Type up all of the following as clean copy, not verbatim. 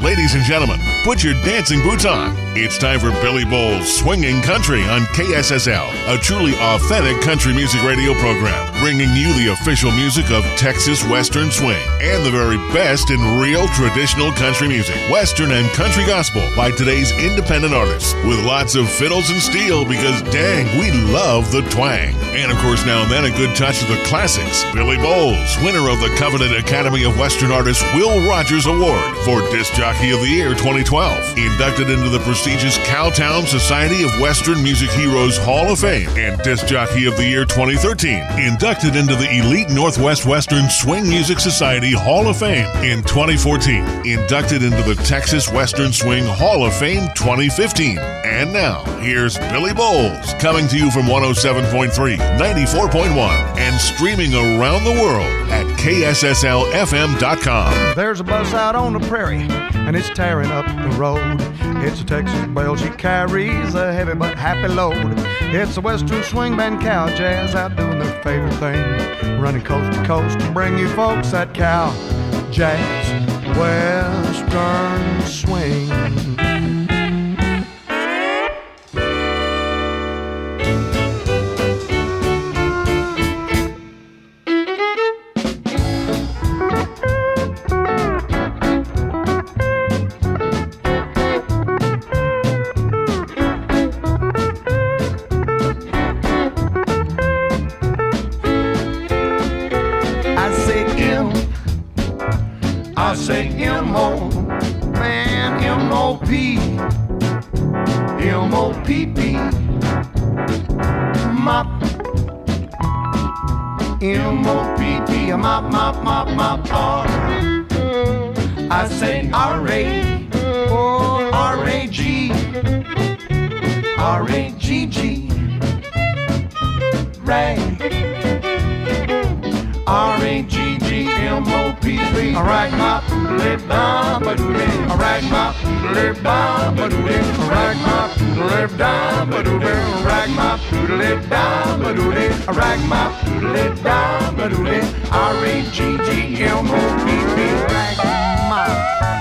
Ladies and gentlemen, put your dancing boots on. It's time for Billy Bowles' Swinging Country on KSSL, a truly authentic country music radio program, bringing you the official music of Texas Western Swing and the very best in real traditional country music, Western and country gospel by today's independent artists, with lots of fiddles and steel because dang, we love the twang. And of course, now and then a good touch of the classics. Billy Bowles, winner of the coveted Academy of Western Artists Will Rogers Award for Disc Jockey of the Year 2012, inducted into the prestigious Cowtown Society of Western Music Heroes Hall of Fame, and Disc Jockey of the Year 2013, inducted into the Elite Northwest Western Swing Music Society Hall of Fame in 2014, inducted into the Texas Western Swing Hall of Fame 2015. And now, here's Billy Bowles, coming to you from 107.3, 94.1, and streaming around the world at KSSLFM.com. There's a bus out on the prairie, and it's tearing up the road. It's a Texas belle, she carries a heavy but happy load. It's a Western Swing Band cow jazz out doing their favorite thing, running coast to coast to bring you folks that cow jazz Western Swing. I say M-O, man, M-O-P, M-O-P-P, mop, M-O-P-P, mop, mop, mop, mop, R. I say R-A, oh, R-A-G, R-A-G-G, rag, R-A-G-G-M-O-P-P, rag, mop, lip, down, ba-doo-dee, rag, mop, lip, down, ba-doo-dee, rag, mop, lip, down, ba-doo-dee, rag, mop, lip, down, ba-doo-dee, rag, mop, lip, down, ba-doo-dee, R-A-G-G-M-O-P-P, rag, mop,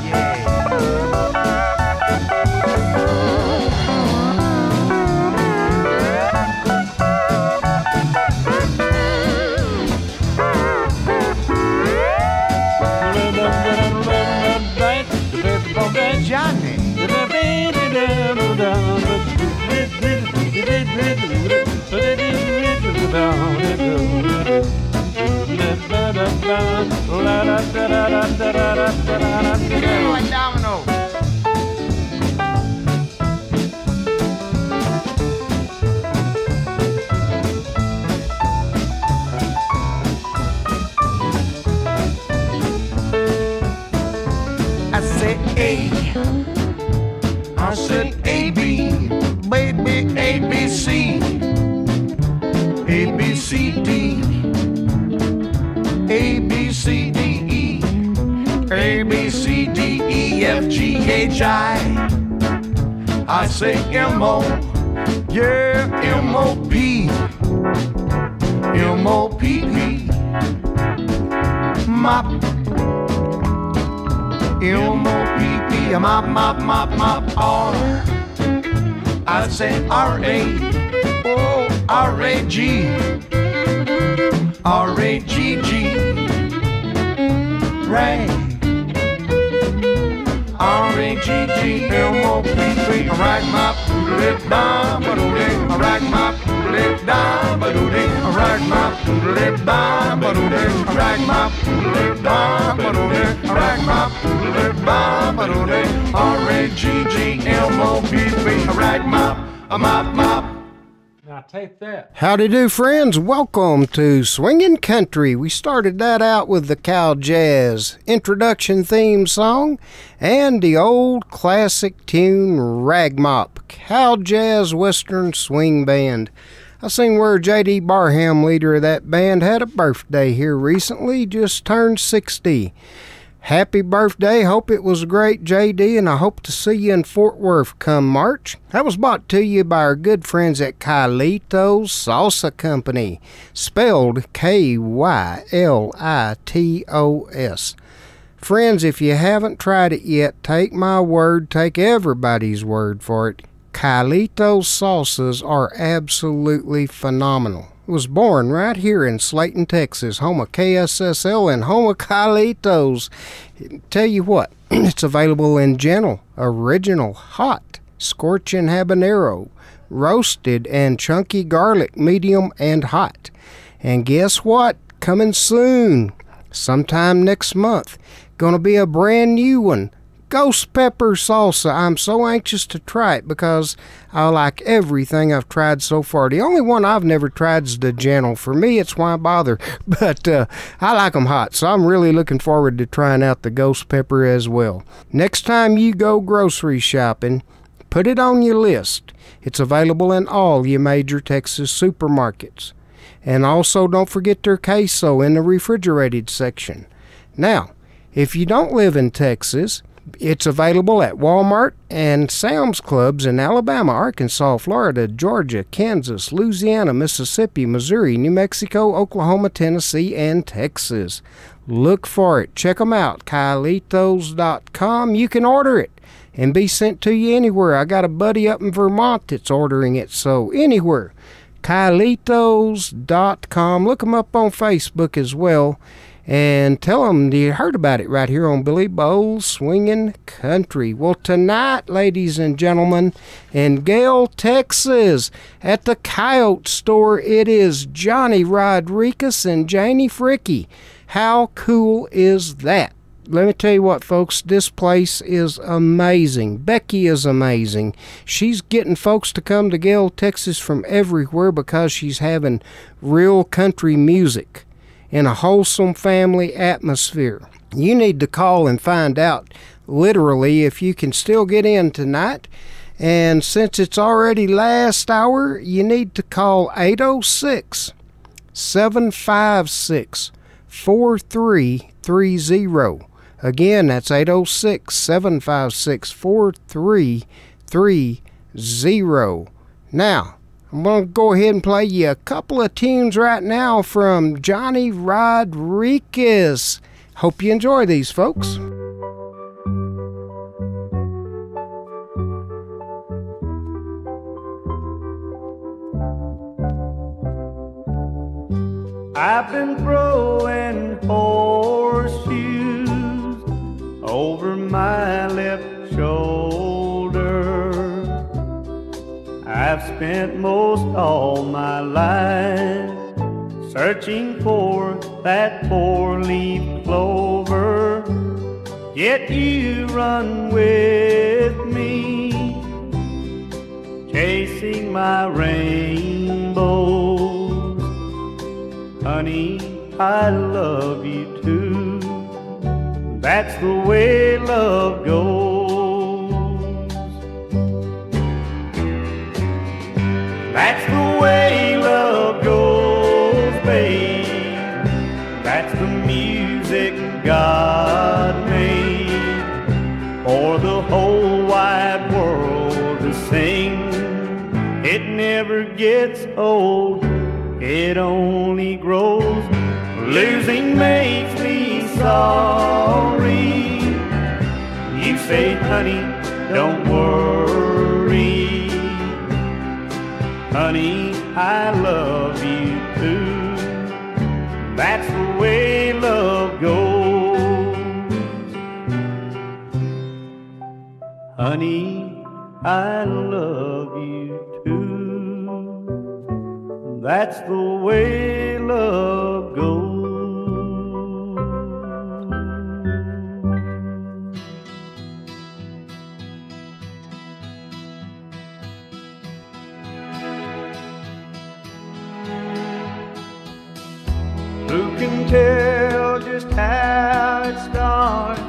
yeah. Johnny. Like dominoes. I said A. I said A-B, baby, A-B-C, A-B-C-D, A-B-C-D-E, A-B-C-D-E-F-G-H-I. I say M-O, yeah, M-O-P, M-O-P-P, mop, M-O-P-P, mop, mop, mop, mop, R. I say R-A, oh, R-A-G, R-A-G-G, rag, R-A-G-G-M-O-P-P, rag, mop, lip, down, ba-doo-dee, rag, mop, lip, down, ba-doo-dee, rag, mop, lip, down, ba-doo-dee, rag, mop, lip, down, ba-doo-dee, rag, mop, lip, down, ba-doo-dee, R-A-G-G-M-O-P-P, rag, mop, a mop, mop. Now take that. Howdy do, friends. Welcome to Swinging Country. We started that out with the Cow Jazz introduction theme song and the old classic tune Rag Mop, Cow Jazz Western Swing Band. I seen where J.D. Barham, leader of that band, had a birthday here recently, just turned 60. Happy birthday. Hope it was great, J.D., and I hope to see you in Fort Worth come March. That was brought to you by our good friends at Kylito's Salsa Company, spelled K-Y-L-I-T-O-S. Friends, if you haven't tried it yet, take my word, take everybody's word for it. Carlitos salsas are absolutely phenomenal. It was born right here in Slayton, Texas, home of KSSL and home of Carlitos. Tell you what, it's available in gentle, original, hot, scorching habanero, roasted and chunky garlic, medium and hot. And guess what? Coming soon, sometime next month, gonna be a brand new one. Ghost pepper salsa. I'm so anxious to try it because I like everything I've tried so far. The only one I've never tried is the gentle. For me, it's why bother. But I like them hot, so I'm really looking forward to trying out the ghost pepper as well. Next time you go grocery shopping, put it on your list. It's available in all your major Texas supermarkets. And also don't forget their queso in the refrigerated section. Now, if you don't live in Texas, it's available at Walmart and Sam's Clubs in Alabama, Arkansas, Florida, Georgia, Kansas, Louisiana, Mississippi, Missouri, New Mexico, Oklahoma, Tennessee, and Texas. Look for it. Check them out. Carlitos.com. You can order it and be sent to you anywhere. I got a buddy up in Vermont that's ordering it, so anywhere. Carlitos.com. Look them up on Facebook as well. And tell them you heard about it right here on Billy Bowles Swinging Country. Well, tonight, ladies and gentlemen, in Gale, Texas, at the Coyote Store, it is Johnny Rodriguez and Janie Fricky. How cool is that? Let me tell you what, folks, this place is amazing. Becky is amazing. She's getting folks to come to Gale, Texas from everywhere because she's having real country music in a wholesome family atmosphere. You need to call and find out literally if you can still get in tonight. And since it's already last hour, you need to call 806-756-4330. Again, that's 806-756-4330. Now, I'm going to go ahead and play you a couple of tunes right now from Johnny Rodriguez. Hope you enjoy these, folks. I've been throwing horseshoes over my left shoulder. I've spent most all my life searching for that four-leaf clover, yet you run with me, chasing my rainbows. Honey, I love you too. That's the way love goes. That's the way love goes, babe. That's the music God made for the whole wide world to sing. It never gets old, it only grows. Losing makes me sorry. You say, honey, don't worry. Honey, I love you too. That's the way love goes. Honey, I love you too. That's the way love goes. Who can tell just how it starts?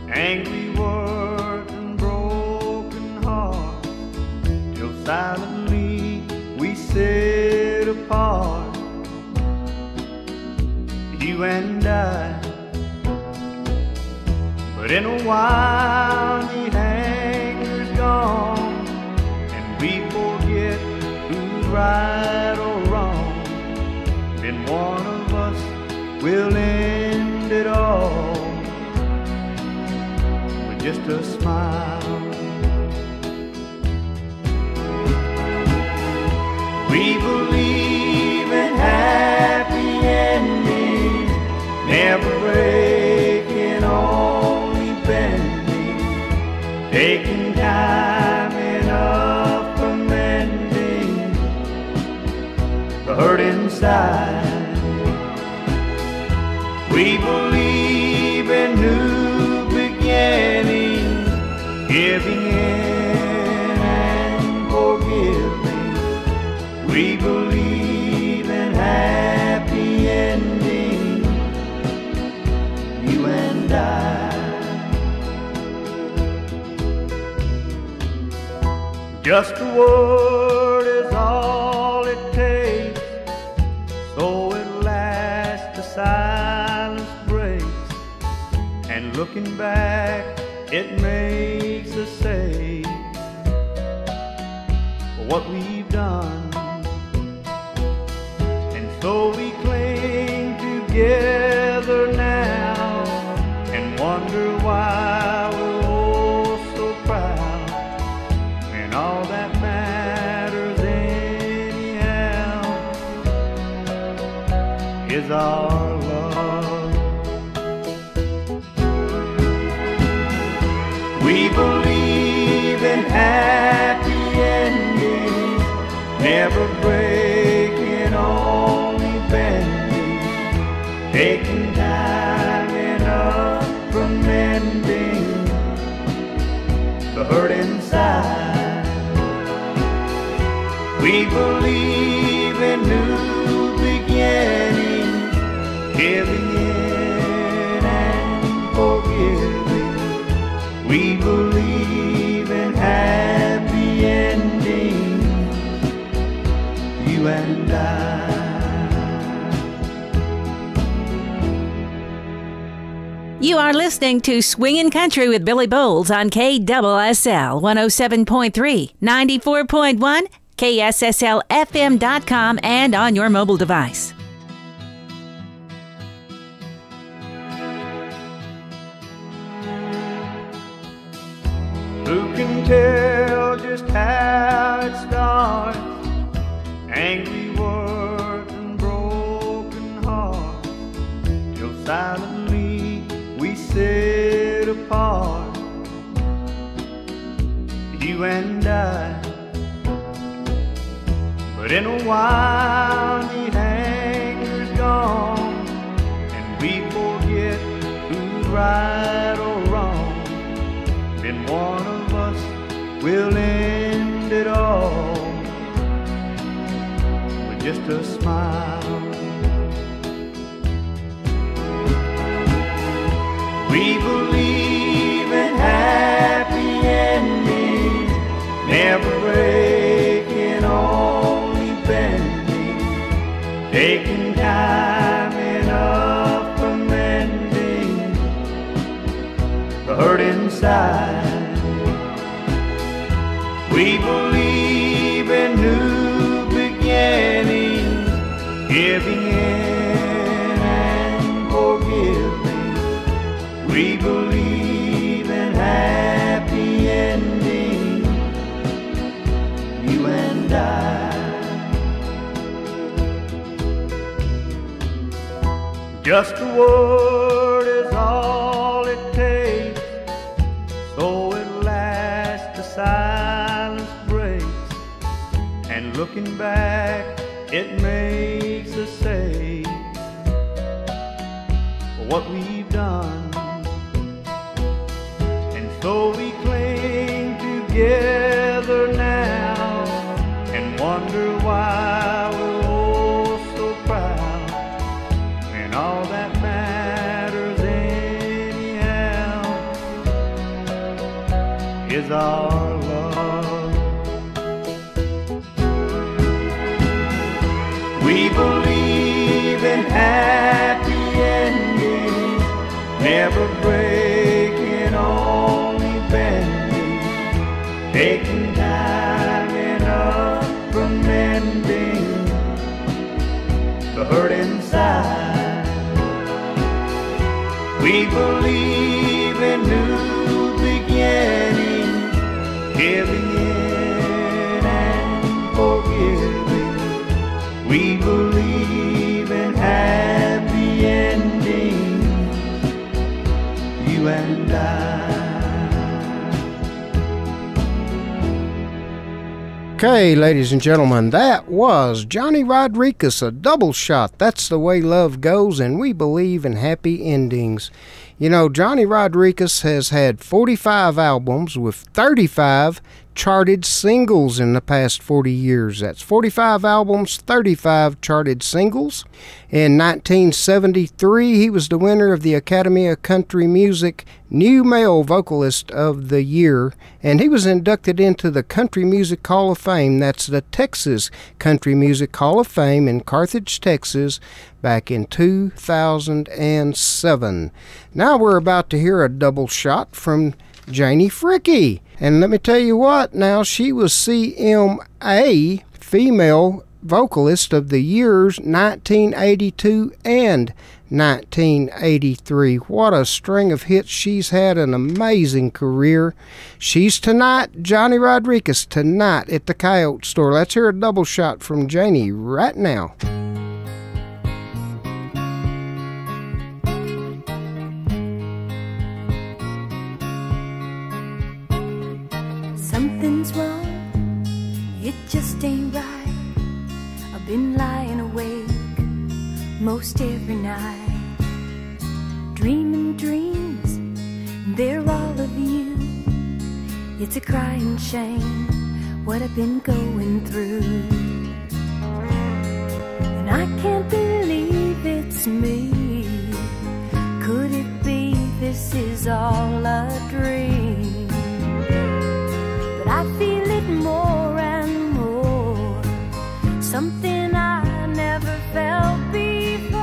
Angry words and broken hearts, till silently we sit apart, you and I. But in a while the anger's gone, and we forget who's right or wrong. Then one of us will end it all. just a smile. We believe in happy endings, never breaking, only bending, taking time enough for mending the hurt inside. We believe in new beginnings, giving in and forgiving. We believe in happy endings, you and I. Just a word is all it takes, so it lasts, the silence breaks, and looking back it makes us say what we've done. So we cling together now and wonder why we're all so proud, when all that matters anyhow is our love. We believe in happy endings, never breaking, only bending, taking time enough for mending the hurt inside. We believe in new beginnings, giving in and forgiving. We believe in happy endings, you and I. You are listening to Swingin' Country with Billy Bowles on KSSL 107.3, 94.1, KSSLFM.com, and on your mobile device. Who can tell just how it starts? Angry words and broken hearts, till silently we sit apart, you and I. But in a while the anger's gone, and we forget who's right or wrong. Then one of us will end it all with just a smile. We believe in happy endings, never breaking, only bending, taking time enough for mending the hurt inside. We believe in new beginnings, giving in and forgiving. We believe in happy endings, you and I. Just a word is all it takes, so it lasts, the silence breaks, and looking back it makes us say what we've done. And so we cling together now and wonder why we're all so proud, when all that matters anyhow is our love. We believe in happy endings, never breaking, only bending, taking time enough for mending the hurt inside. We believe in new beginnings, Okay, ladies and gentlemen, that was Johnny Rodriguez, a double shot. That's the way love goes, and we believe in happy endings. You know, Johnny Rodriguez has had 45 albums with 35 charted singles in the past 40 years. That's 45 albums, 35 charted singles. In 1973, he was the winner of the Academy of Country Music New Male Vocalist of the Year, and he was inducted into the Country Music Hall of Fame. That's the Texas Country Music Hall of Fame in Carthage, Texas, back in 2007. Now we're about to hear a double shot from Janie Fricke. And let me tell you what, now she was CMA Female Vocalist of the Years 1982 and 1983. What a string of hits. She's had an amazing career. She's tonight, Johnny Rodriguez, tonight at the Coyote Store. Let's hear a double shot from Janie right now. Something's wrong, it just ain't right. I've been lying awake most every night, dreaming dreams, they're all of you. It's a crying shame what I've been going through, and I can't believe it's me. Could it be this is all a dream? I feel it more and more, something I never felt before.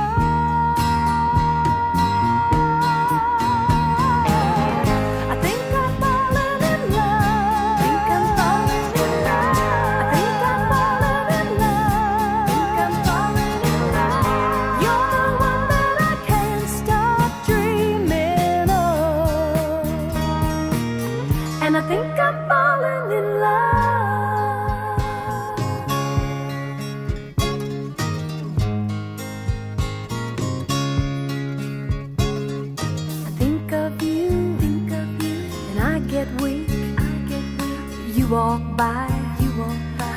I think I'm falling in love. Think I'm falling in love. I think I'm falling in love. Think I'm falling in love. You're the one that I can't stop dreaming of, and I think I'm falling in love. I think of you, and I get weak. You walk by,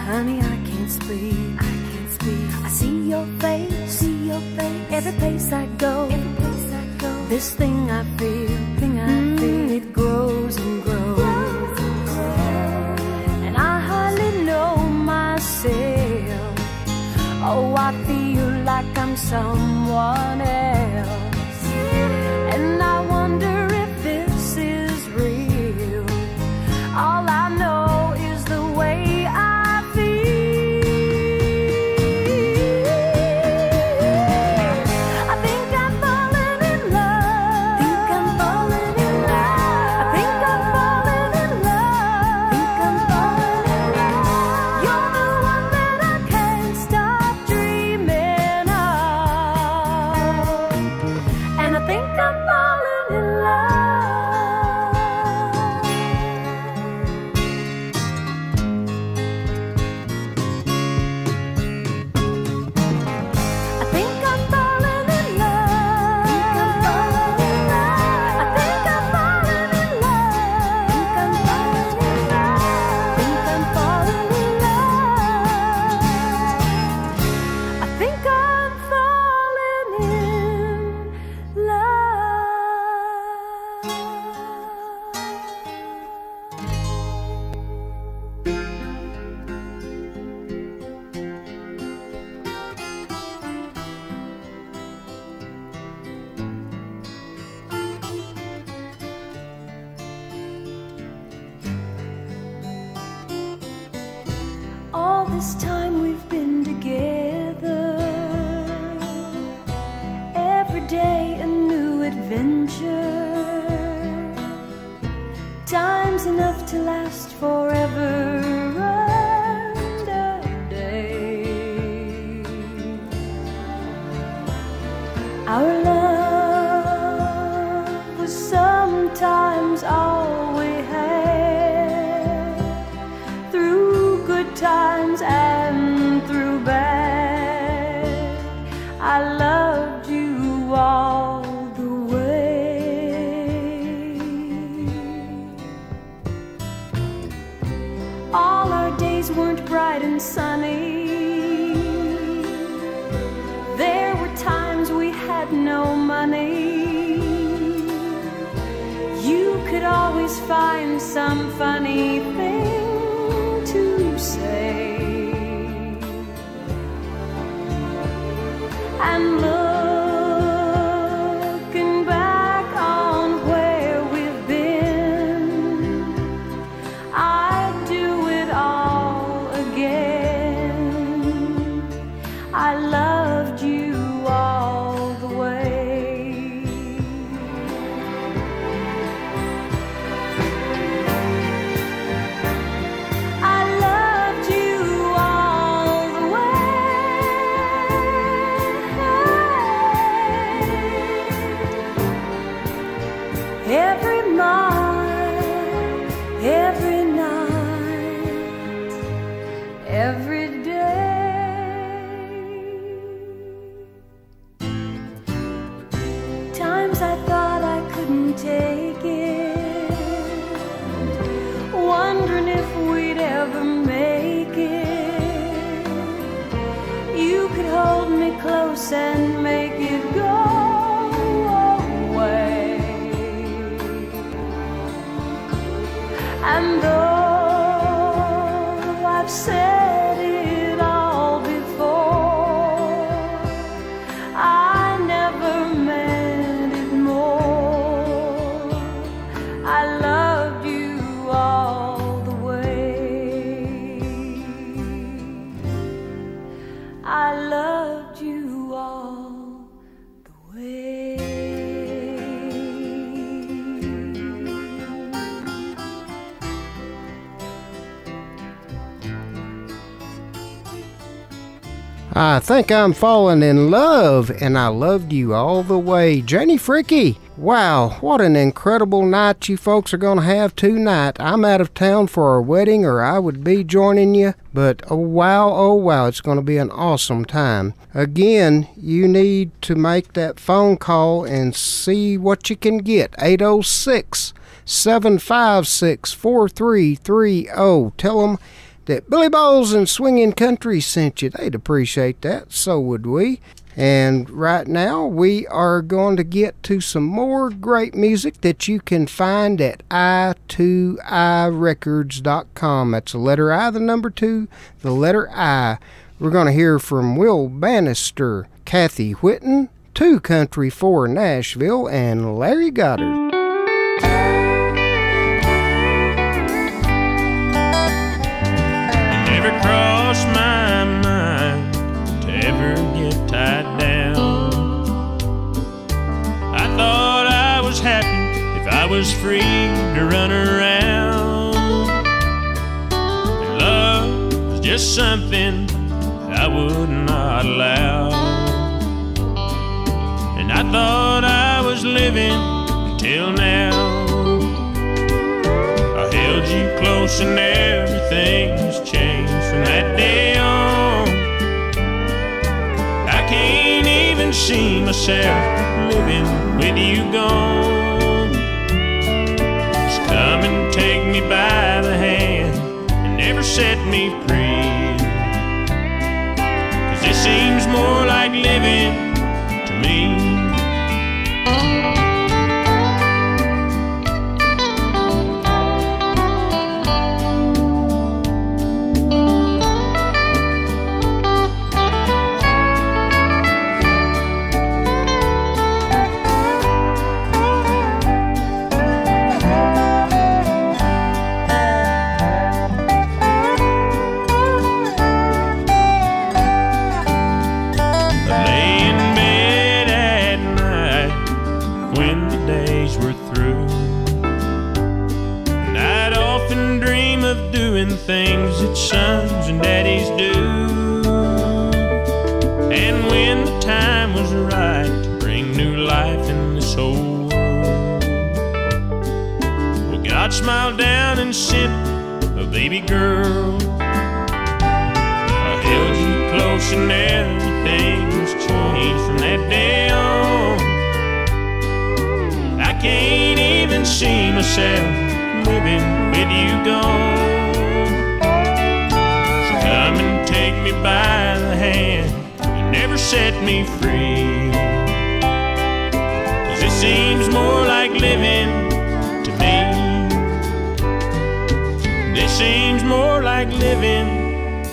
honey, I can't speak. I see your face, every place I go. This thing I feel, it grows and grows. Oh, I feel like I'm someone else, and I wonder if this is real. All I know is the way I feel. I think I'm falling in love. Think I'm falling in love. I think I'm falling in love. Think I'm falling in love. You're the one that I can't stop dreaming of, and I think I'm falling in love. I think I'm falling in love. I think I'm falling in love. Think I'm falling in love. I think I'm falling in love. All this time we've been together, every day a new adventure, time's enough to last forever and a day. Our love was sometimes all we had, through good times and through bad. I loved you all the way. bright and sunny. There were times we had no money. You could always find some funny thing to say. And looking back on where we've been, I'd do it all again. I loved you all the way. I loved you all the way. Every mile, every night, every day. Times I thought I couldn't take it, wondering if we'd ever make it. You could hold me close and make it go away. And though I've said it all before, I never meant it more. I loved you all the way. I loved you all the way. I think I'm falling in love, and I loved you all the way. Janie Fricky, wow, what an incredible night you folks are going to have tonight. I'm out of town for a wedding, or I would be joining you, but oh wow, it's going to be an awesome time. Again, you need to make that phone call and see what you can get. 806-756-4330. Tell them that Billy Bowles and Swinging Country sent you. They'd appreciate that. So would we. And right now, we are going to get to some more great music that you can find at i2irecords.com. That's the letter I, the number 2, the letter I. We're going to hear from Will Bannister, Kathy Whitten, 2 Country 4 Nashville, and Larry Goddard. Crossed my mind to ever get tied down. I thought I was happy if I was free to run around. And love was just something I would not allow. And I thought I was living until now. I held you close and everything's changed from that day on. I can't even see myself living with you gone. Just come and take me by the hand and never set me free. 'Cause this seems more like living to me. Things that sons and daddies do. And when the time was right to bring new life in this old world, well, God smiled down and sent a baby girl. I held you close and everything's changed from that day on. I can't even see myself living with you gone. Come by the hand and never set me free. 'Cause it seems more like living to me. This seems more like living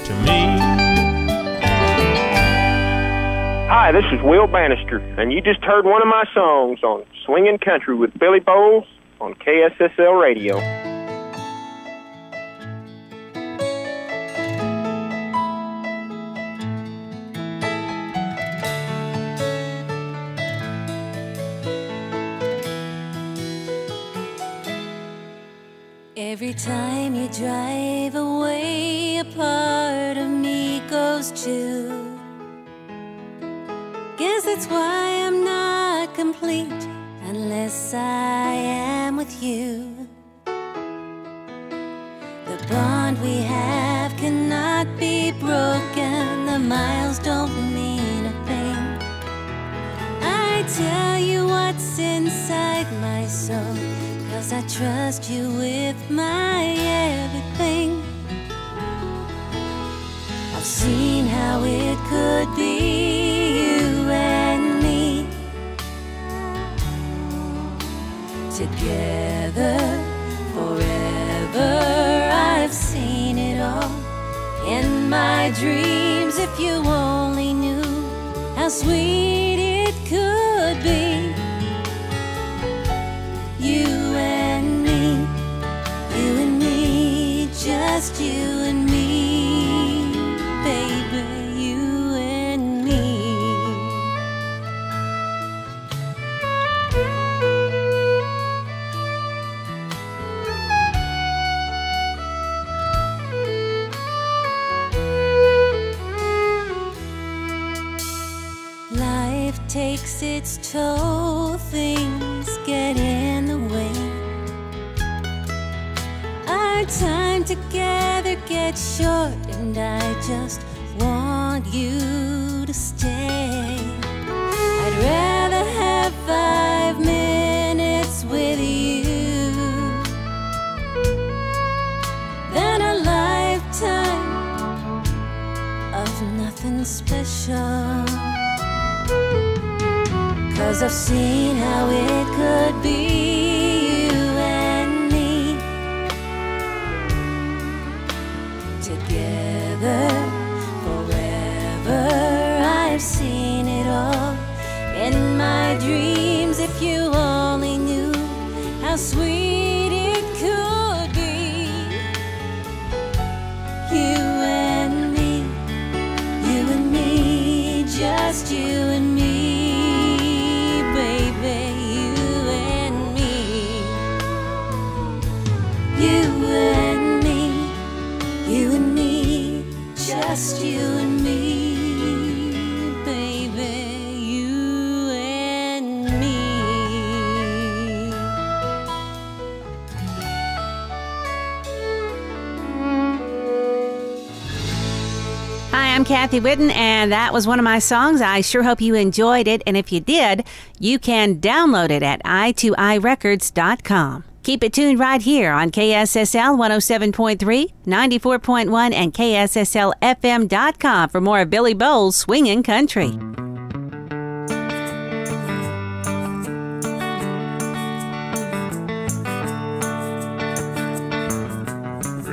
to me. Hi, this is Will Bannister, and you just heard one of my songs on Swinging Country with Billy Bowles on KSSL Radio. Every time you drive away, a part of me goes too. Guess that's why I'm not complete unless I am with you. The bond we have cannot be broken. The miles don't mean a thing. I tell you what's inside my soul, 'cause I trust you with my everything. I've seen how it could be, you and me, together forever. I've seen it all in my dreams. If you only knew how sweet it could be. You and me, just you and me, baby, you and me. Life takes its toll, things get in the way. Our time together gets short, and I just want you to stay. I'd rather have 5 minutes with you than a lifetime of nothing special. 'Cause I've seen how it could be, you and me, together forever. I've seen it all in my dreams. If you only knew how sweet it could be. You and me, just you and me. Just you and me, baby, you and me. Hi, I'm Kathy Whitten, and that was one of my songs. I sure hope you enjoyed it, and if you did, you can download it at i2irecords.com. Keep it tuned right here on KSSL 107.3, 94.1, and KSSLFM.com for more of Billy Bowles' Swinging Country.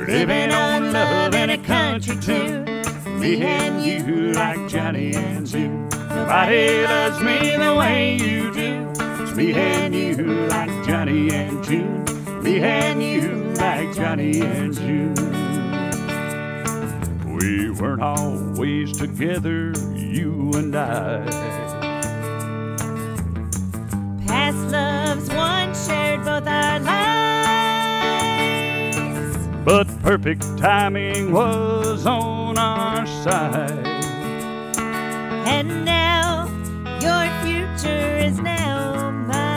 Living on love in a country tune, me and you like Johnny and June. Nobody loves me the way you do. It's me and you like Johnny and June. Me and you like Johnny and June. We weren't always together, you and I. Past loves once shared both our lives, but perfect timing was on our side. And now your future is now mine.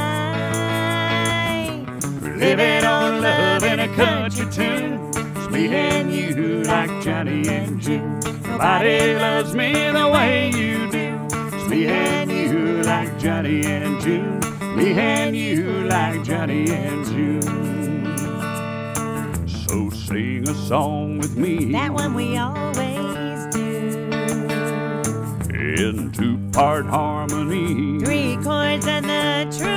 Living on love in a country tune, it's me and you like Johnny and June. Nobody loves me the way you do. It's me and you like Johnny and June. Me and you like Johnny and June. So sing a song with me, that one we always do. in two-part harmony. Three chords and the truth.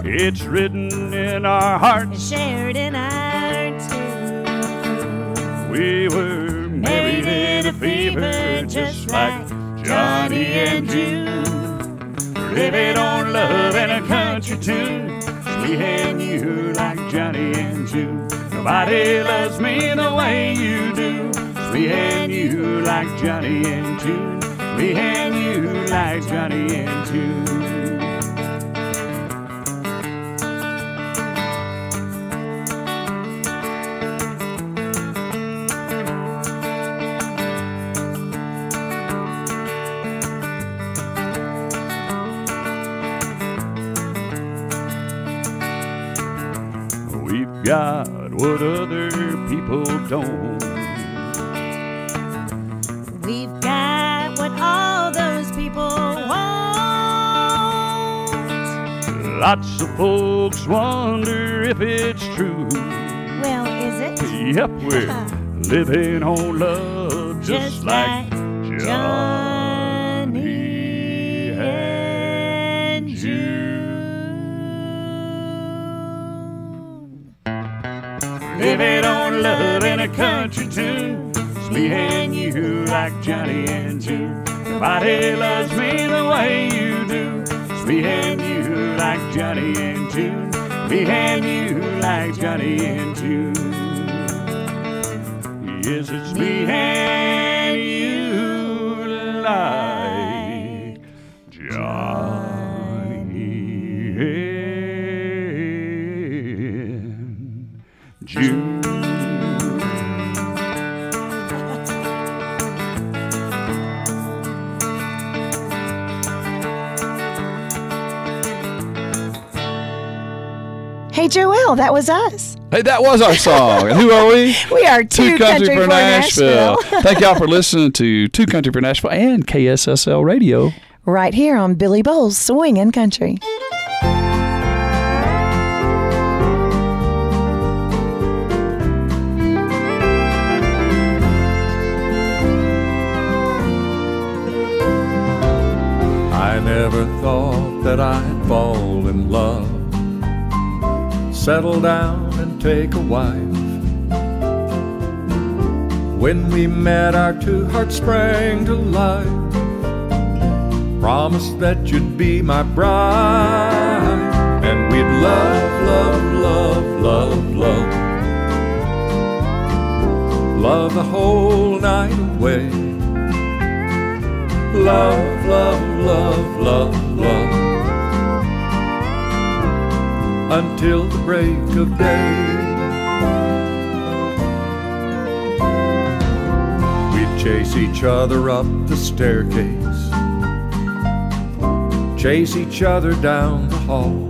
It's written in our hearts, It's shared in our tune. we were married in a fever, just like Johnny and June. Living on love and a country tune, me and you like Johnny and June. Nobody loves me the way you do. Me and you like Johnny and June. Me and you like Johnny and June. We've got what other people don't. We've got what all those people want. Lots of folks wonder if it's true. Well, is it? Yep, we're living on love just like Johnny and June. Living on love in a country tune. It's me and you like Johnny and June. Nobody loves me the way you do. It's me and you like Johnny and June. Me and you like Johnny and June. Yes, it's me and you like Johnny and June. Hey, Joelle, that was us. Hey, that was our song. And who are we? We are Two Country for Nashville. Thank y'all for listening to Two Country for Nashville and KSSL Radio. Right here on Billy Bowles Swinging Country. I never thought that I'd fall in love, settle down and take a wife. When we met, our two hearts sprang to life. Promised that you'd be my bride, and we'd love, love, love, love, love, love the whole night away. Love, love, love, love, love, until the break of day. We'd chase each other up the staircase, chase each other down the hall,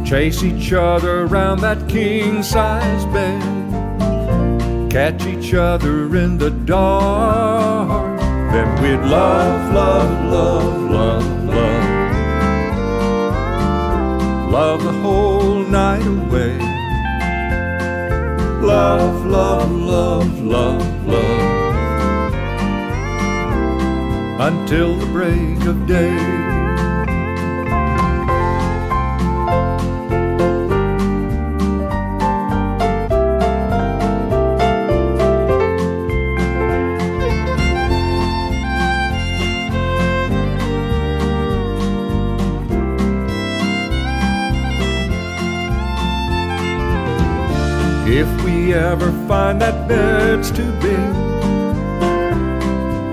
chase each other around that king-size bed, catch each other in the dark. Then we'd love, love, love, love, love, love the whole night away. Love, love, love, love, love, until the break of day. If we ever find that bed's too big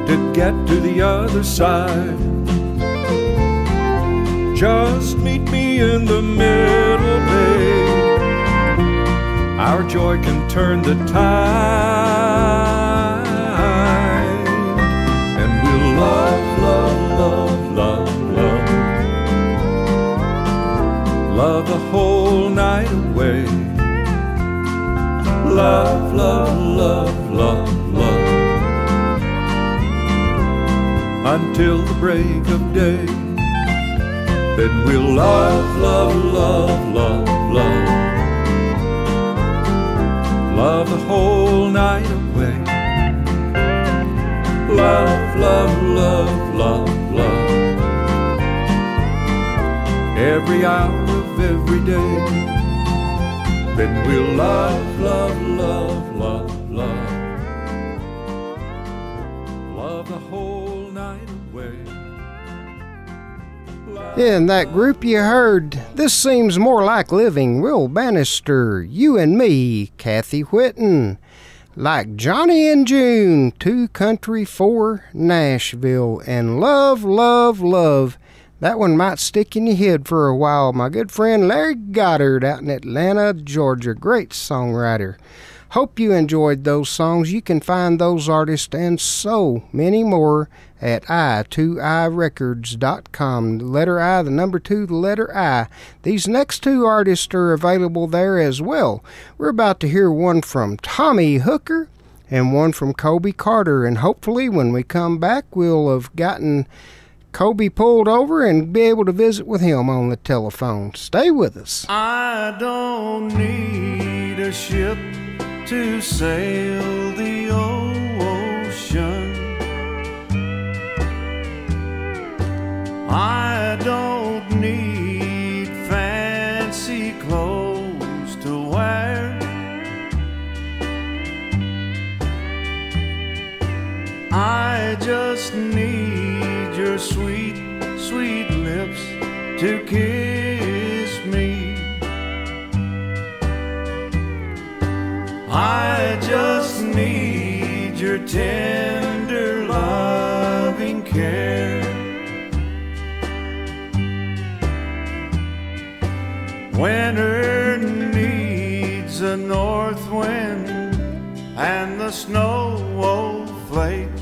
to get to the other side, just meet me in the middle, babe. Our joy can turn the tide, and we'll love, love, love, love, love, love the whole night away. Love, love, love, love, love, until the break of day. Then we'll love, love, love, love, love, love the whole night away. hour of every day. Then we'll love, love, love, love, love, love the whole night away. In that group you heard, This Seems More Like Living, Will Bannister, You and Me, Kathy Whitten. Like Johnny and June, Two Country for Nashville, and Love, Love, Love. That one might stick in your head for a while. My good friend Larry Goddard out in Atlanta, Georgia. Great songwriter. Hope you enjoyed those songs. You can find those artists and so many more at i2irecords.com. The letter I, the number 2, the letter I. These next two artists are available there as well. We're about to hear one from Tommy Hooker and one from Kobe Carter. And hopefully when we come back, we'll have gotten Kobe pulled over and be able to visit with him on the telephone. Stay with us. I don't need a ship to sail the ocean. I don't need fancy clothes to wear. I just need your sweet, sweet lips to kiss me. I just need your tender loving care. Winter needs a north wind and the snow flakes.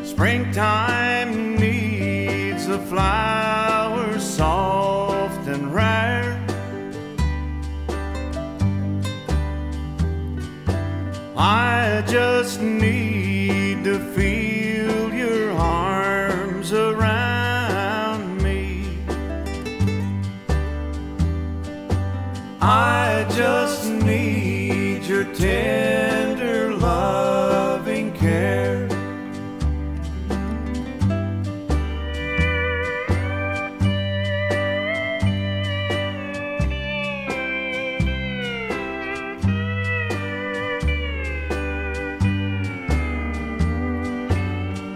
Springtime needs a flower soft and rare. I just need to feel your arms around me. I just need your tender loving care.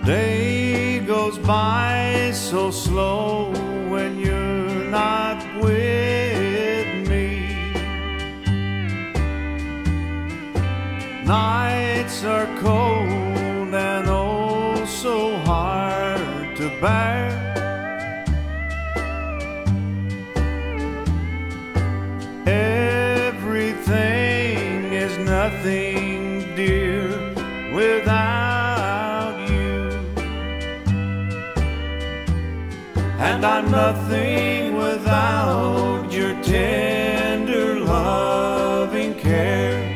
Day goes by so slow when you're not with me. Nights are cold and oh so hard to bear. Everything is nothing, dear, without you. And I'm nothing without your tender loving care.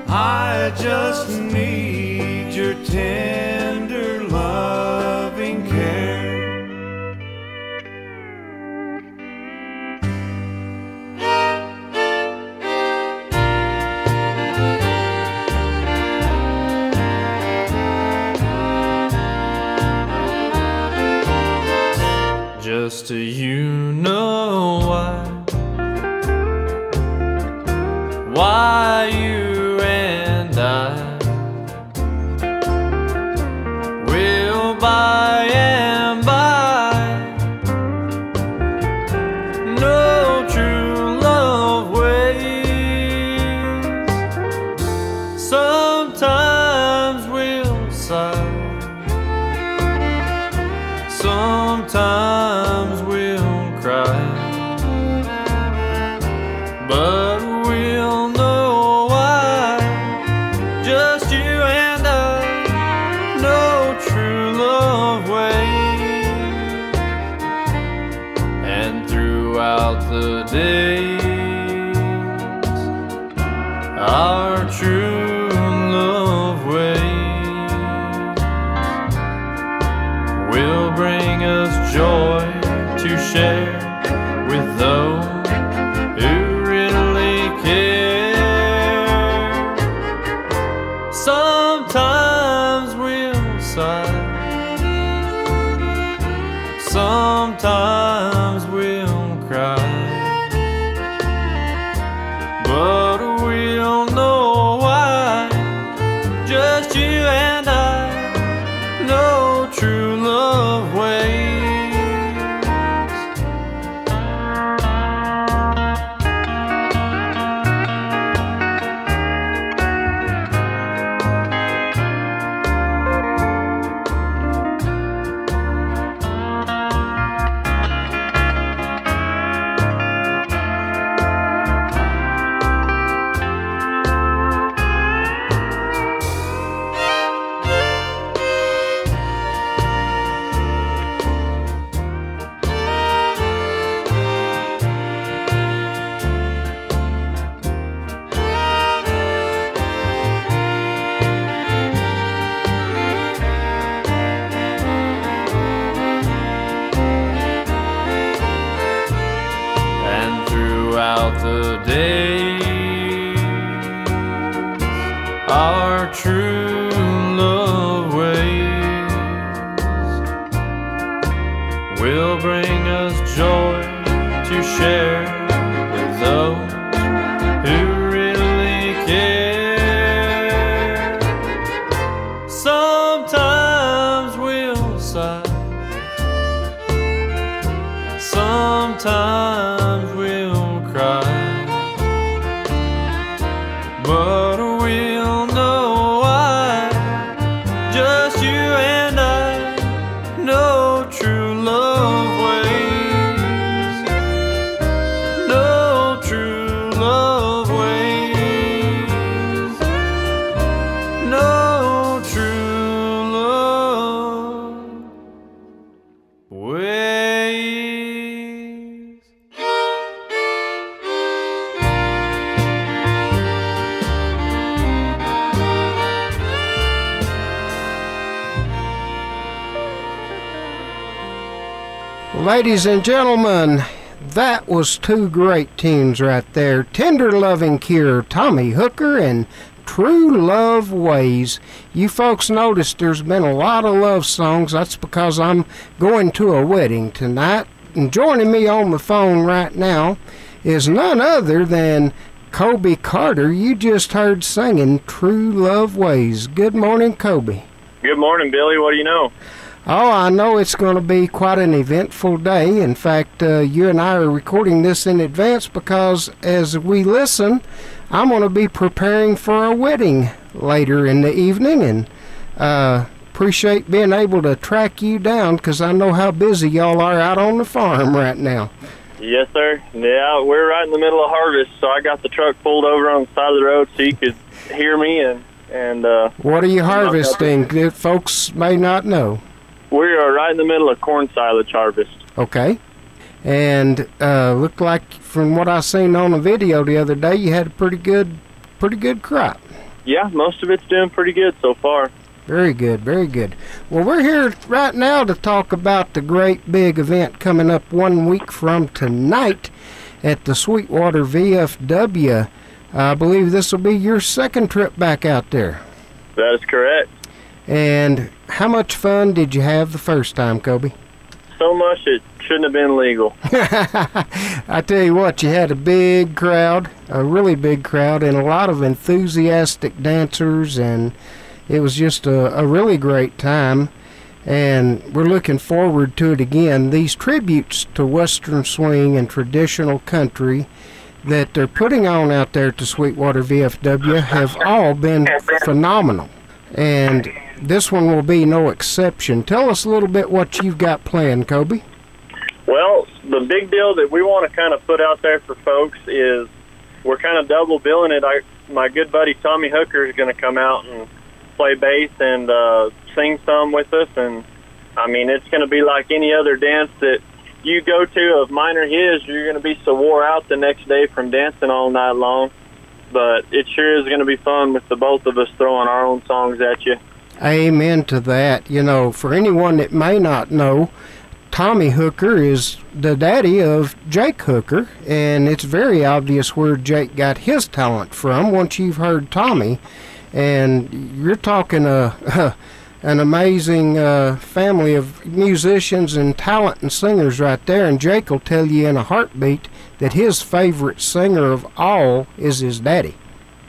I just need your tender loving care. Just so you know why you and I will by and by no true love waits. Sometimes we'll sigh, sometimes we'll cry, but we'll know why. Just you and I, no true love waits. And throughout the days, our true love waits will bring us joy to share with those who really care. Sometimes we Sometimes we'll cry, but we'll know why. Just you and I know true love ways. The days, our true love ways will bring us joy to share with those who really care. Sometimes we'll sigh, sometimes we'll cry, but we'll know why. Just you and I know true love ways. Know true love ways. Know true love ways. Ladies and gentlemen, that was two great tunes right there. Tender Loving Cure, Tommy Hooker, and True Love Ways. You folks noticed there's been a lot of love songs. That's because I'm going to a wedding tonight. And joining me on the phone right now is none other than Kobe Carter. You just heard singing True Love Ways. Good morning, Kobe. Good morning, Billy. What do you know? Oh, I know it's going to be quite an eventful day. In fact, you and I are recording this in advance because as we listen, I'm going to be preparing for a wedding later in the evening, and appreciate being able to track you down because I know how busy y'all are out on the farm right now. Yes, sir. Yeah, we're right in the middle of harvest, so I got the truck pulled over on the side of the road so you could hear me. And what are you harvesting? Folks may not know. We are right in the middle of corn silage harvest. Okay. And looked like from what I seen on the video the other day, you had a pretty good crop. Yeah, most of it's doing pretty good so far. Very good, very good. Well, we're here right now to talk about the great big event coming up 1 week from tonight at the Sweetwater VFW. I believe this will be your second trip back out there. That is correct. And how much fun did you have the first time, Kobe? So much it shouldn't have been legal. I tell you what, you had a big crowd, a really big crowd, and a lot of enthusiastic dancers, and it was just a really great time, and we're looking forward to it again. These tributes to Western swing and traditional country that they're putting on out there at the Sweetwater VFW have all been phenomenal, and this one will be no exception. Tell us a little bit what you've got planned, Kobe. Well, the big deal that we want to kind of put out there for folks is we're kind of double billing it. My good buddy Tommy Hooker is going to come out and play bass and sing some with us. And, I mean, it's going to be like any other dance that you go to of mine or his. You're going to be so wore out the next day from dancing all night long. But it sure is going to be fun with the both of us throwing our own songs at you. Amen to that. You know, for anyone that may not know, Tommy Hooker is the daddy of Jake Hooker, and it's very obvious where Jake got his talent from once you've heard Tommy. And you're talking a an amazing family of musicians and talent and singers right there. And Jake will tell you in a heartbeat that his favorite singer of all is his daddy.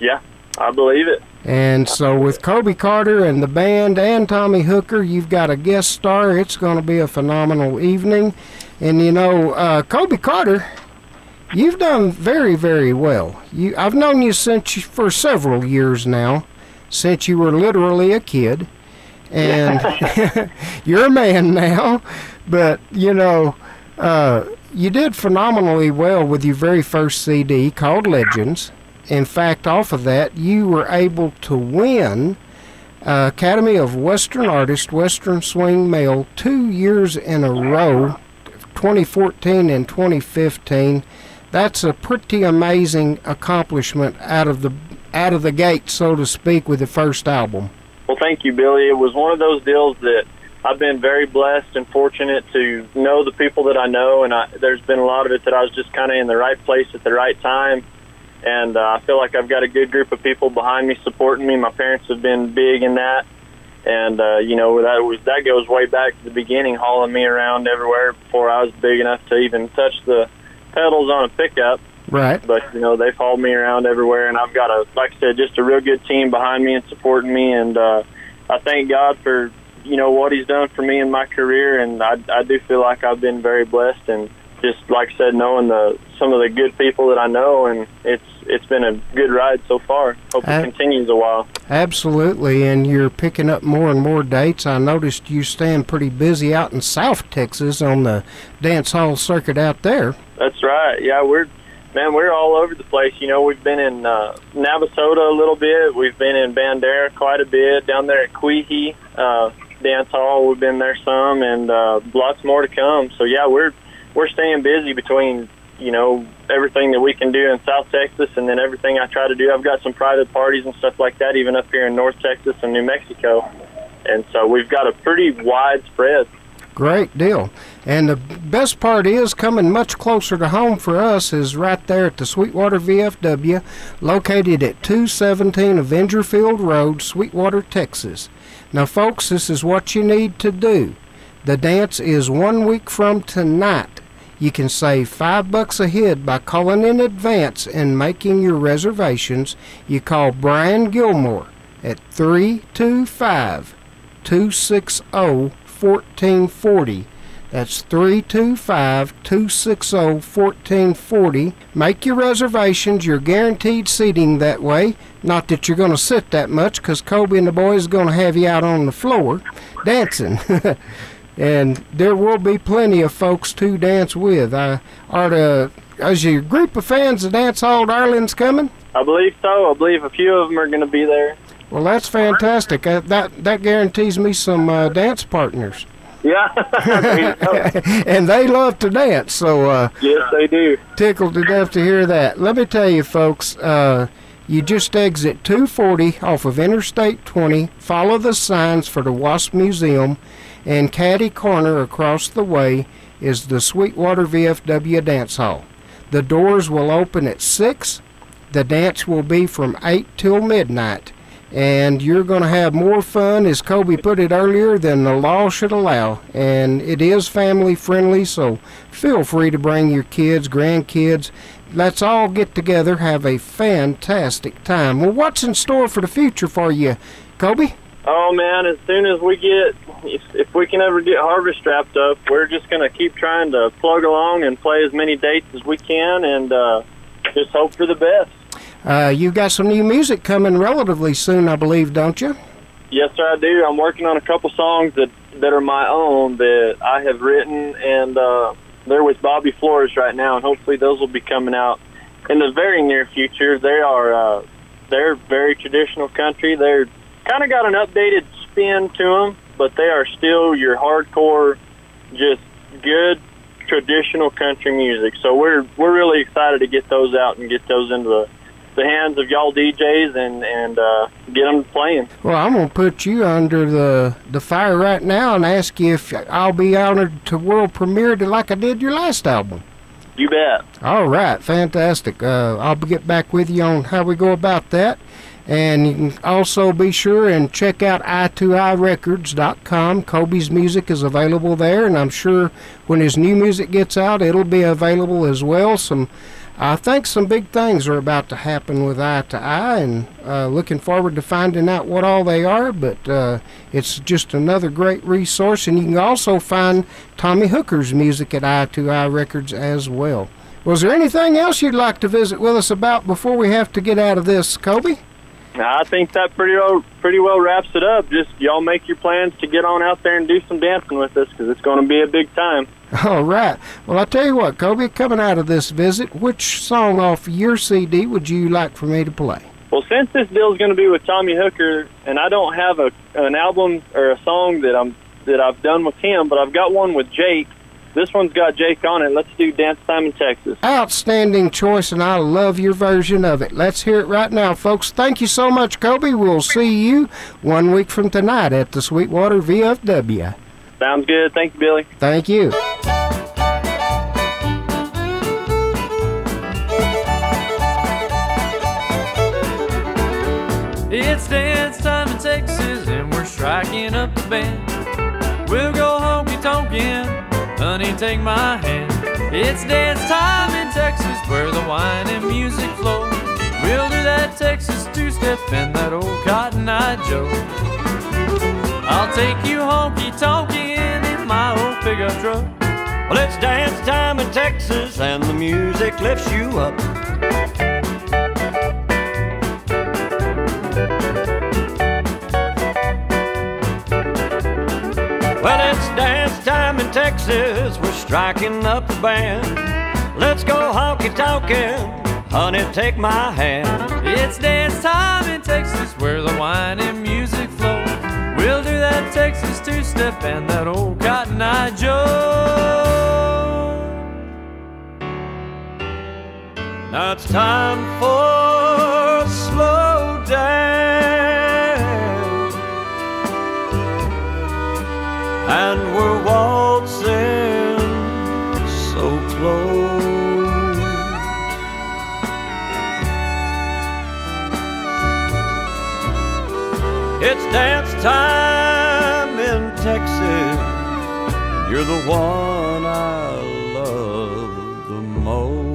Yeah, I believe it. And so with Kobe Carter and the band and Tommy Hooker, you've got a guest star. It's going to be a phenomenal evening. And, you know, Kobe Carter, you've done very, very well. I've known you for several years now, since you were literally a kid. And you're a man now. But, you know, you did phenomenally well with your very first CD called Legends. In fact, off of that, you were able to win Academy of Western Artist, Western Swing Male 2 years in a row, 2014 and 2015. That's a pretty amazing accomplishment out of the gate, so to speak, with the first album. Well, thank you, Billy. It was one of those deals that I've been very blessed and fortunate to know the people that I know, and there's been a lot of it that I was just kind of in the right place at the right time. And I feel like I've got a good group of people behind me supporting me. My parents have been big in that. And, you know, that goes way back to the beginning, hauling me around everywhere before I was big enough to even touch the pedals on a pickup. Right. But, you know, they've hauled me around everywhere. And I've got, like I said, just a real good team behind me and supporting me. And I thank God for, you know, what he's done for me in my career. And I do feel like I've been very blessed. And just, like I said, knowing some of the good people that I know, and it's been a good ride so far. Hope it continues a while. Absolutely, and you're picking up more and more dates. I noticed you staying pretty busy out in South Texas on the dance hall circuit out there. That's right. Yeah, we're all over the place. You know, we've been in Navasota a little bit. We've been in Bandera quite a bit. Down there at Queehee Dance Hall, we've been there some, and lots more to come. So yeah, we're staying busy between, you know, everything that we can do in South Texas and then everything I try to do. I've got some private parties and stuff like that even up here in North Texas and New Mexico. And so we've got a pretty wide spread. Great deal. And the best part is, coming much closer to home for us, is right there at the Sweetwater VFW, located at 217 Avenger Field Road, Sweetwater, Texas. Now, folks, this is what you need to do. The dance is 1 week from tonight. You can save $5 a head by calling in advance and making your reservations. You call Brian Gilmore at 325-260-1440. That's 325-260-1440. Make your reservations. You're guaranteed seating that way. Not that you're going to sit that much, because Kobe and the boys are going to have you out on the floor dancing. And there will be plenty of folks to dance with. Is your group of fans of Dance Hall Darlings coming? I believe so. I believe a few of them are going to be there. Well, that's fantastic. That guarantees me some dance partners. Yeah. And they love to dance, so yes, they do. Tickled to death to hear that. Let me tell you, folks, you just exit 240 off of Interstate 20, follow the signs for the Wasp Museum, and caddy corner across the way is the Sweetwater VFW Dance Hall. The doors will open at 6. The dance will be from 8 till midnight. And you're going to have more fun, as Kobe put it earlier, than the law should allow. And it is family friendly, so feel free to bring your kids, grandkids. Let's all get together, have a fantastic time. Well, what's in store for the future for you, Kobe? Oh, man, as soon as we get, if we can ever get Harvest wrapped up, we're just going to keep trying to plug along and play as many dates as we can and just hope for the best. You got some new music coming relatively soon, I believe, don't you? Yes, sir, I do. I'm working on a couple songs that are my own that I have written, and they're with Bobby Flores right now, and hopefully those will be coming out in the very near future. They're very traditional country. They're kind of got an updated spin to them, but they are still your hardcore, just good traditional country music. So we're really excited to get those out and get those into the hands of y'all DJs and get them playing. Well, I'm going to put you under the fire right now and ask you if I'll be honored to world premiere it like I did your last album. You bet. All right, fantastic. I'll get back with you on how we go about that. And you can also be sure and check out i2irecords.com. Kobe's music is available there, and I'm sure when his new music gets out, it'll be available as well. I think some big things are about to happen with I2I, and looking forward to finding out what all they are, but it's just another great resource, and you can also find Tommy Hooker's music at I2I Records as well. Was there anything else you'd like to visit with us about before we have to get out of this, Kobe? I think that pretty well wraps it up. Just y'all make your plans to get on out there and do some dancing with us, because it's going to be a big time. All right. Well, I'll tell you what, Kobe, coming out of this visit, which song off your CD would you like for me to play? Well, since this deal is going to be with Tommy Hooker, and I don't have an album or a song that I've done with him, but I've got one with Jake. This one's got Jake on it. Let's do Dance Time in Texas. Outstanding choice, and I love your version of it. Let's hear it right now, folks. Thank you so much, Kobe. We'll see you 1 week from tonight at the Sweetwater VFW. Sounds good. Thank you, Billy. Thank you. It's dance time in Texas and we're striking up the band. We'll go honky-tonkin', honey, take my hand. It's dance time in Texas where the wine and music flow. We'll do that Texas two-step and that old Cotton Eye Joe. I'll take you honky-tonkin' in my old pickup truck. Well, it's dance time in Texas and the music lifts you up. Well, it's dance time in Texas, we're striking up the band. Let's go honky-tonkin', honey, take my hand. It's dance time in Texas where the wine and music flow. We'll do that Texas two-step and that old Cotton Eye Joe. Now it's time for a slow dance, and we're waltzing so close. It's dance time in Texas. You're the one I love the most.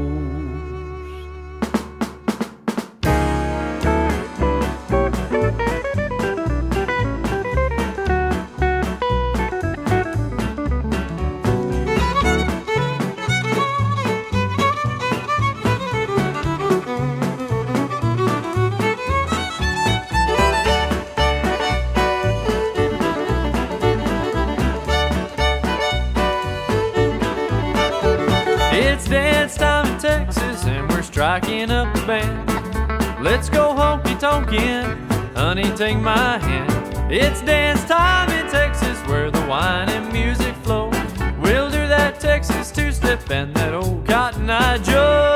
It's dance time in Texas and we're striking up the band. Let's go honky-tonkin', honey, take my hand. It's dance time in Texas where the wine and music flow. We'll do that Texas two-step and that old Cotton Eye Joe.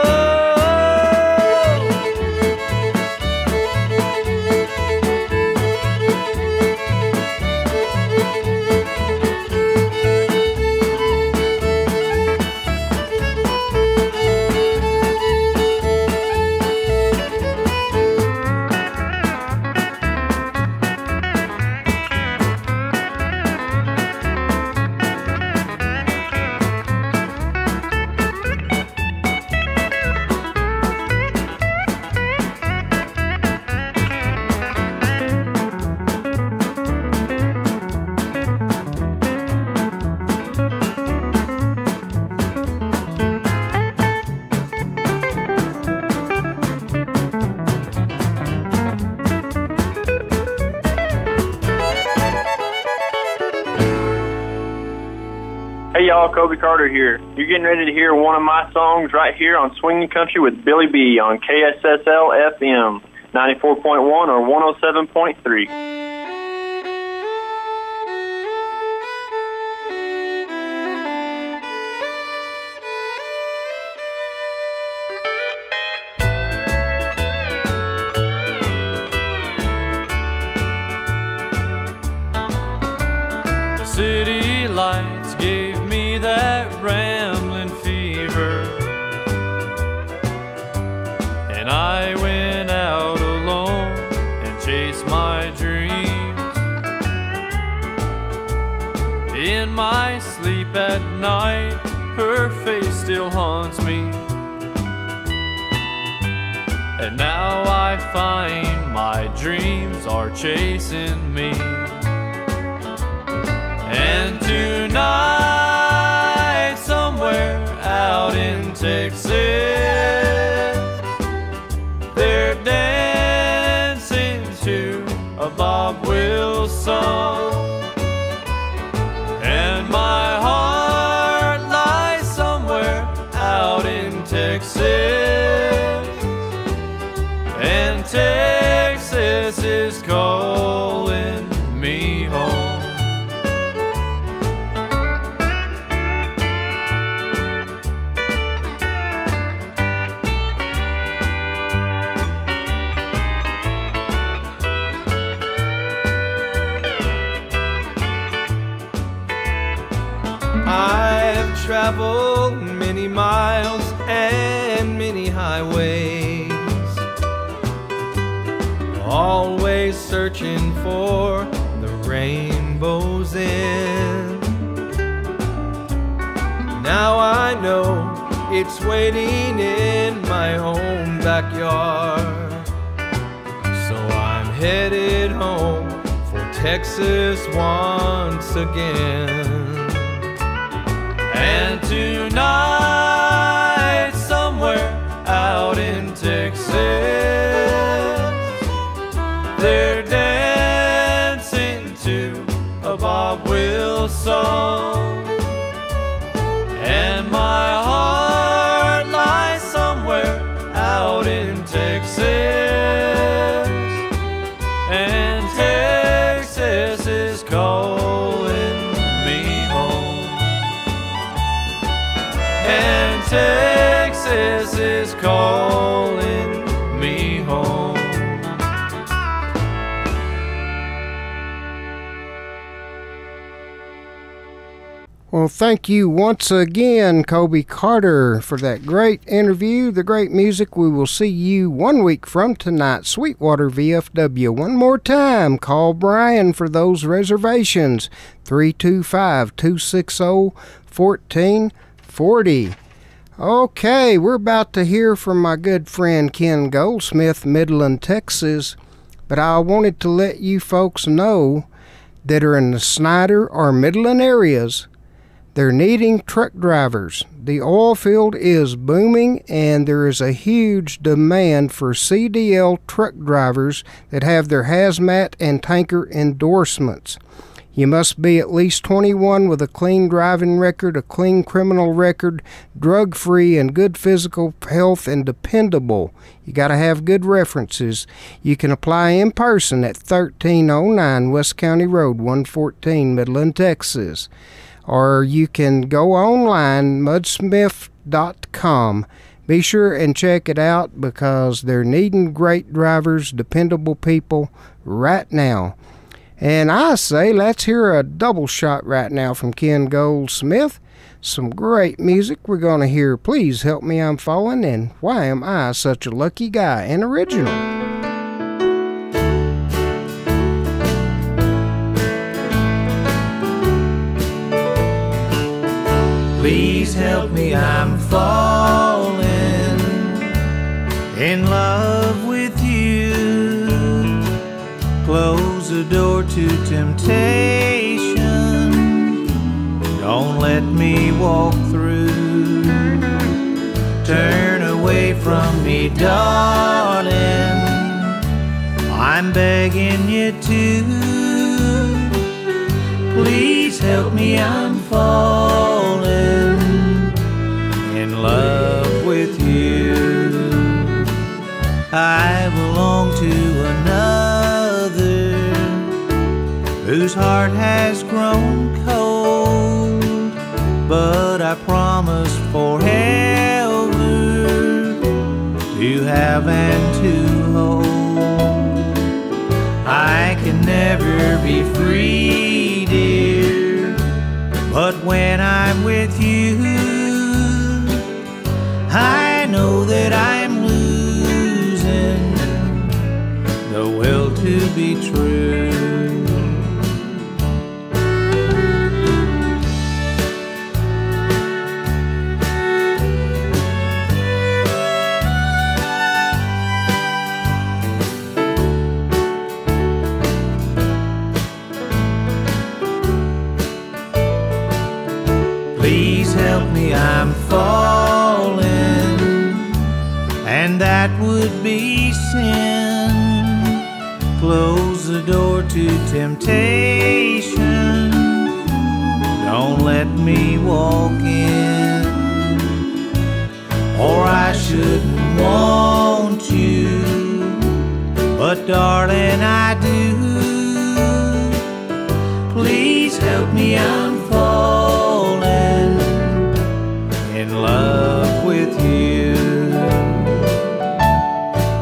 Hey y'all, Kobe Carter here. You're getting ready to hear one of my songs right here on Swinging Country with Billy B on KSSL FM 94.1 or 107.3. City lights gave me that rambling fever, and I went out alone In my sleep at night, her face still haunts me. And now I find my dreams are chasing me. And tonight, somewhere out in Texas, they're dancing to a Bob Wills song. And my heart lies somewhere out in Texas, and Texas is calling me home. I've traveled many miles and many highways, always searching for the rainbow's end. Now I know it's waiting in my own backyard, so I'm headed home for Texas once again. And tonight, somewhere out in Texas, they're dancing to a Bob Wills song. And my heart lies somewhere out in Texas, and Texas is calling me home. And Texas is calling me home. Well, thank you once again, Kobe Carter, for that great interview, the great music. We will see you 1 week from tonight, Sweetwater VFW. One more time, call Brian for those reservations, 325-260-1440. Okay, we're about to hear from my good friend Ken Goldsmith, Midland, Texas, but I wanted to let you folks know that are in the Snyder or Midland areas, they're needing truck drivers. The oil field is booming, and there is a huge demand for CDL truck drivers that have their hazmat and tanker endorsements. You must be at least 21 with a clean driving record, a clean criminal record, drug-free, and good physical health, and dependable. You got to have good references. You can apply in person at 1309 West County Road, 114, Midland, Texas. Or you can go online, mudsmith.com. Be sure and check it out because they're needing great drivers, dependable people right now. And I say, let's hear a double shot right now from Ken Goldsmith. Some great music. We're going to hear Please Help Me I'm Falling and Why Am I Such a Lucky Guy, an original. Please help me, I'm falling in love with you. Close the door to temptation. Don't let me walk through. Turn away from me, darling. I'm begging you to. Please help me, I'm falling in love with you. I belong to another whose heart has grown cold, but I promise forever to have and to hold. I can never be free, dear, but when I'm with you, I know that I'm losing the will to be true. Please help me, I'm falling, and that would be sin. Close the door to temptation, don't let me walk in, or I shouldn't want you, but darling I do. Please help me, I'm falling in love with you.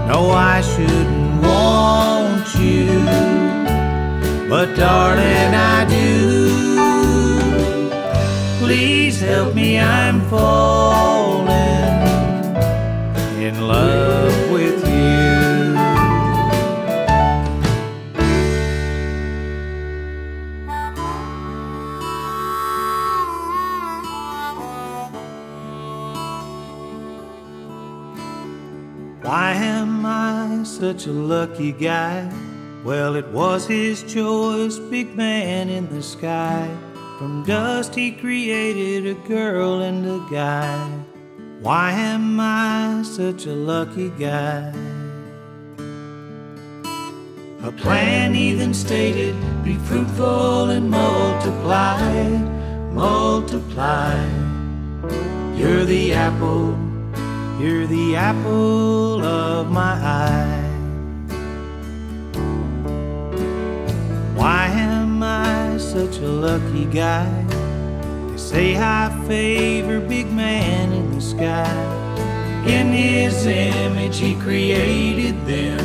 No, I shouldn't want you, but darling I do. Please help me, I'm falling in love with you. Why am I such a lucky guy? Well, it was his choice, big man in the sky. From dust he created a girl and a guy. Why am I such a lucky guy? A plan he then stated, be fruitful and multiply, multiply. You're the apple of my eye. Why am I such a lucky guy? They say I favor big man in the sky. In his image he created them.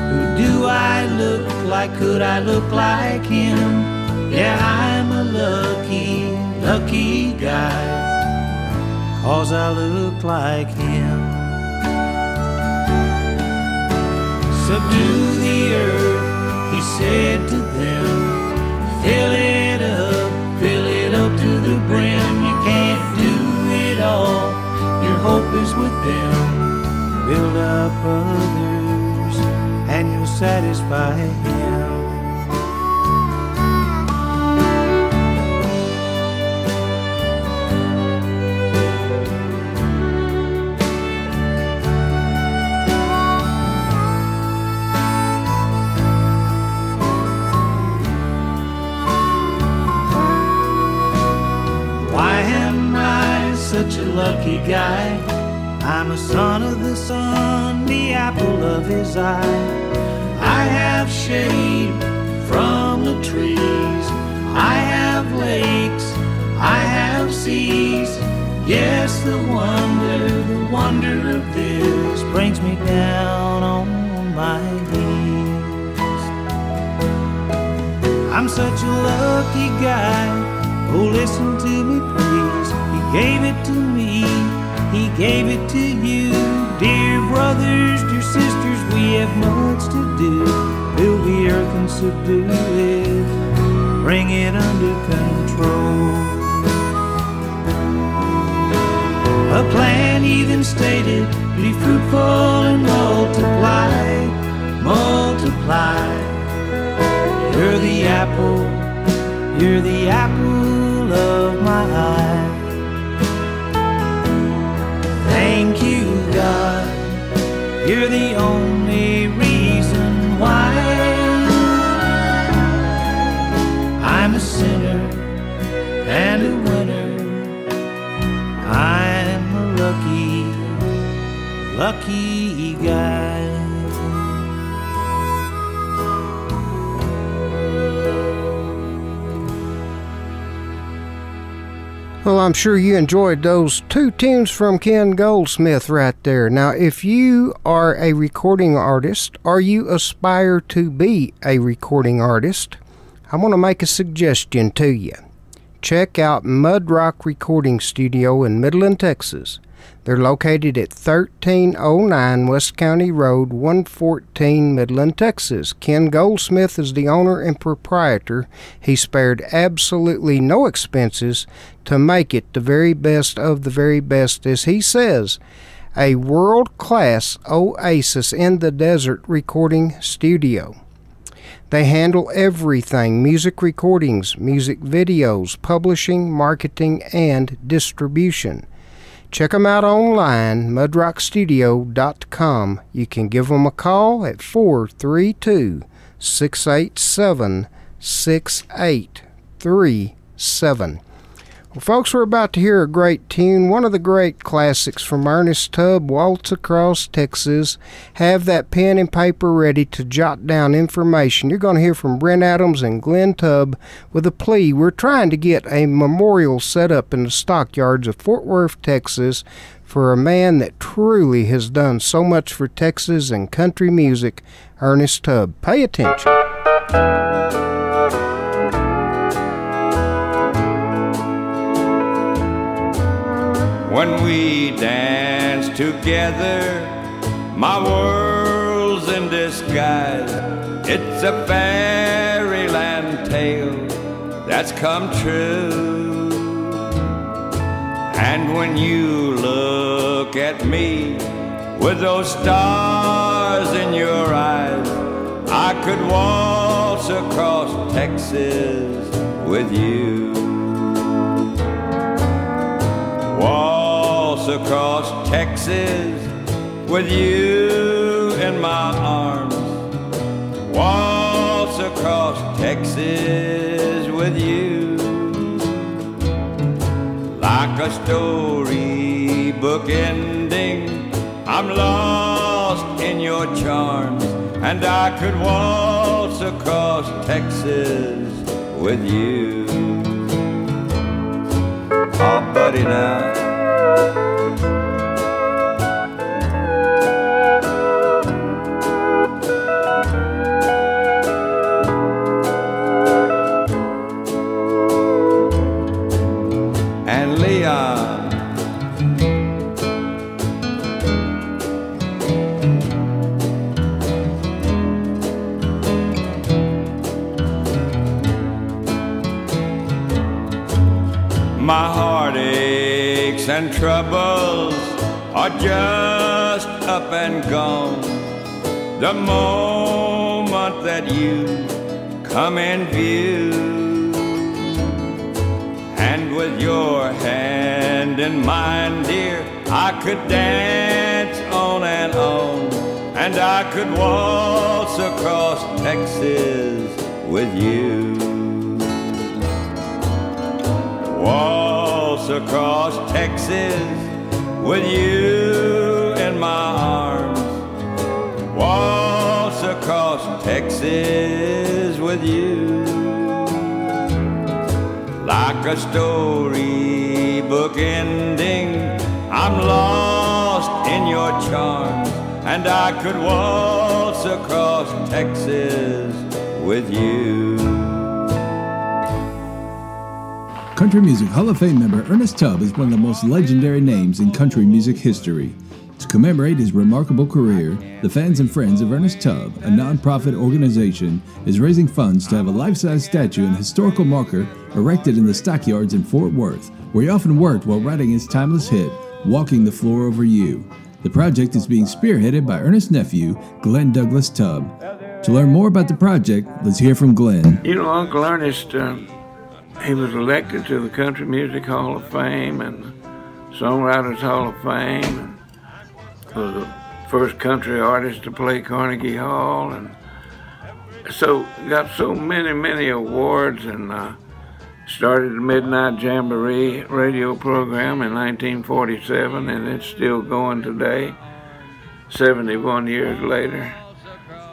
Who do I look like? Could I look like him? Yeah, I'm a lucky, lucky guy, 'cause I look like him. Subdue the earth, he said to them. Fill it up to the brim. You can't do it all, your hope is with them. Build up others and you'll satisfy him. Such a lucky guy. I'm a son of the sun, the apple of his eye. I have shade from the trees, I have lakes, I have seas. Yes, the wonder of this brings me down on my knees. I'm such a lucky guy. Oh, listen to me please. He gave it to me, he gave it to you. Dear brothers, dear sisters, we have much to do. Fill the earth and subdue it, bring it under control. A plan he then stated, be fruitful and multiply, multiply. You're the apple of my eye. Thank you, God, you're the only reason why I'm a sinner and a winner. I'm a lucky guy. Well, I'm sure you enjoyed those two tunes from Ken Goldsmith right there. Now, if you are a recording artist or you aspire to be a recording artist, I want to make a suggestion to you. Check out Mud Rock Recording Studio in Midland, Texas. They're located at 1309 West County Road, 114, Midland, Texas. Ken Goldsmith is the owner and proprietor. He spared absolutely no expenses to make it the very best of the very best, as he says. A world-class oasis in the desert recording studio. They handle everything: music recordings, music videos, publishing, marketing, and distribution. Check them out online, mudrockstudio.com. You can give them a call at 432-687-6837. Well, folks, we're about to hear a great tune, one of the great classics from Ernest Tubb, Waltz Across Texas. Have that pen and paper ready to jot down information. You're going to hear from Brent Adams and Glenn Tubb with a plea. We're trying to get a memorial set up in the stockyards of Fort Worth, Texas, for a man that truly has done so much for Texas and country music, Ernest Tubb. Pay attention. When we dance together, my world's in disguise. It's a fairyland tale that's come true. And when you look at me with those stars in your eyes, I could waltz across Texas with you. Waltz across Texas with you in my arms. Waltz across Texas with you. Like a storybook ending, I'm lost in your charms, and I could waltz across Texas with you. Oh, buddy, now. And Leon. My heartaches and troubles are just up and gone the moment that you come in view. And with your hand in mine, dear, I could dance on, and I could waltz across Texas with you. Waltz across Texas with you in my arms. Waltz across Texas with you. Like a storybook ending, I'm lost in your charms, and I could waltz across Texas with you. Country Music Hall of Fame member Ernest Tubb is one of the most legendary names in country music history. To commemorate his remarkable career, the Fans and Friends of Ernest Tubb, a non-profit organization, is raising funds to have a life-size statue and historical marker erected in the stockyards in Fort Worth, where he often worked while writing his timeless hit, Walking the Floor Over You. The project is being spearheaded by Ernest's nephew, Glenn Douglas Tubb. To learn more about the project, let's hear from Glenn. You know, Uncle Ernest, he was elected to the Country Music Hall of Fame and Songwriters Hall of Fame, and was the first country artist to play Carnegie Hall, and so got so many awards, and started the Midnight Jamboree radio program in 1947, and it's still going today, 71 years later.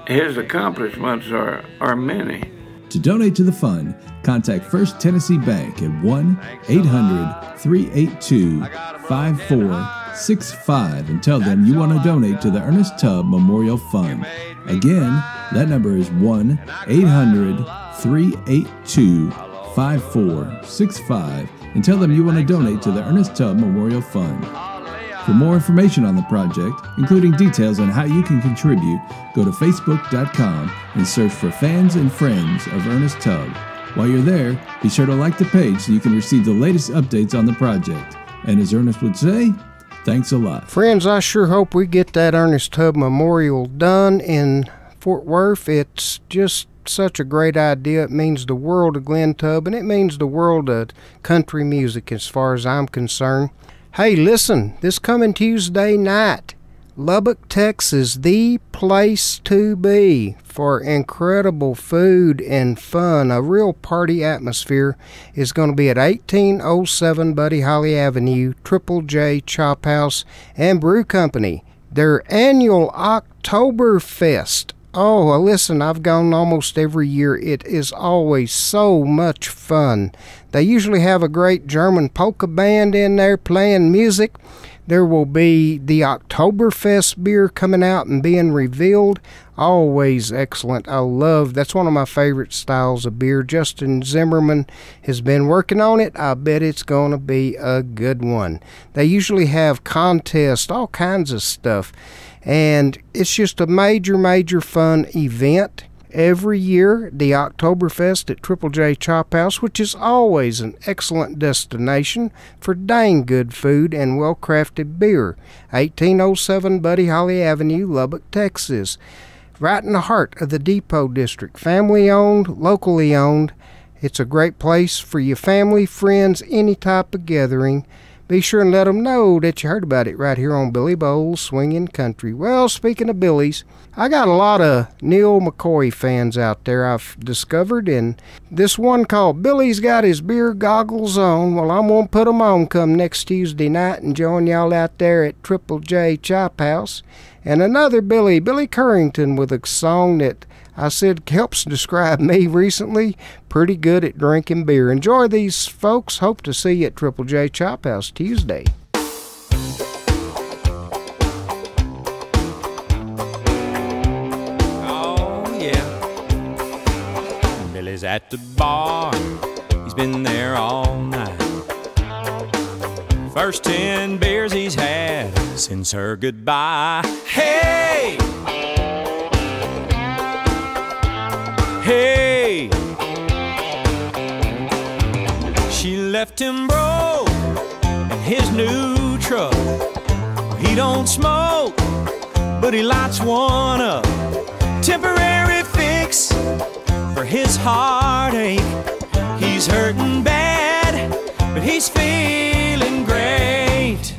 His accomplishments are many. To donate to the fund, contact First Tennessee Bank at 1-800-382-5465 and tell them you want to donate to the Ernest Tubb Memorial Fund. Again, that number is 1-800-382-5465 and tell them you want to donate to the Ernest Tubb Memorial Fund. For more information on the project, including details on how you can contribute, go to facebook.com and search for Fans and Friends of Ernest Tubb. While you're there, be sure to like the page so you can receive the latest updates on the project. And as Ernest would say, thanks a lot. Friends, I sure hope we get that Ernest Tubb Memorial done in Fort Worth. It's just such a great idea. It means the world to Glenn Tubb, and it means the world of country music as far as I'm concerned. Hey, listen, this coming Tuesday night, Lubbock, Texas, the place to be for incredible food and fun. A real party atmosphere is going to be at 1807 Buddy Holly Avenue, Triple J Chop House and Brew Company. Their annual Oktoberfest. Oh, well, listen, I've gone almost every year. It is always so much fun. They usually have a great German polka band in there playing music. There will be the Oktoberfest beer coming out and being revealed. Always excellent. That's one of my favorite styles of beer. Justin Zimmerman has been working on it. I bet it's going to be a good one. They usually have contests, all kinds of stuff. And it's just a major, major fun event. Every year, the Oktoberfest at Triple J Chop House, which is always an excellent destination for dang good food and well-crafted beer. 1807 Buddy Holly Avenue, Lubbock, Texas. Right in the heart of the Depot District. Family-owned, locally owned. It's a great place for your family, friends, any type of gathering. Be sure and let them know that you heard about it right here on Billy Bowles Swinging Country. Well, speaking of Billy's, I got a lot of Neil McCoy fans out there I've discovered, and this one called Billy's Got His Beer Goggles On. Well, I'm going to put them on come next Tuesday night and join y'all out there at Triple J Chop House. And another Billy Currington, with a song that I said helps describe me recently. Pretty good at drinking beer. Enjoy these, folks. Hope to see you at Triple J Chop House Tuesday. Oh, yeah. Billy's at the bar. He's been there all night. First 10 beers he's had since her goodbye. Hey! Hey! She left him broke in his new truck. He don't smoke, but he lights one up. Temporary fix for his heartache. He's hurting bad, but he's feeling great.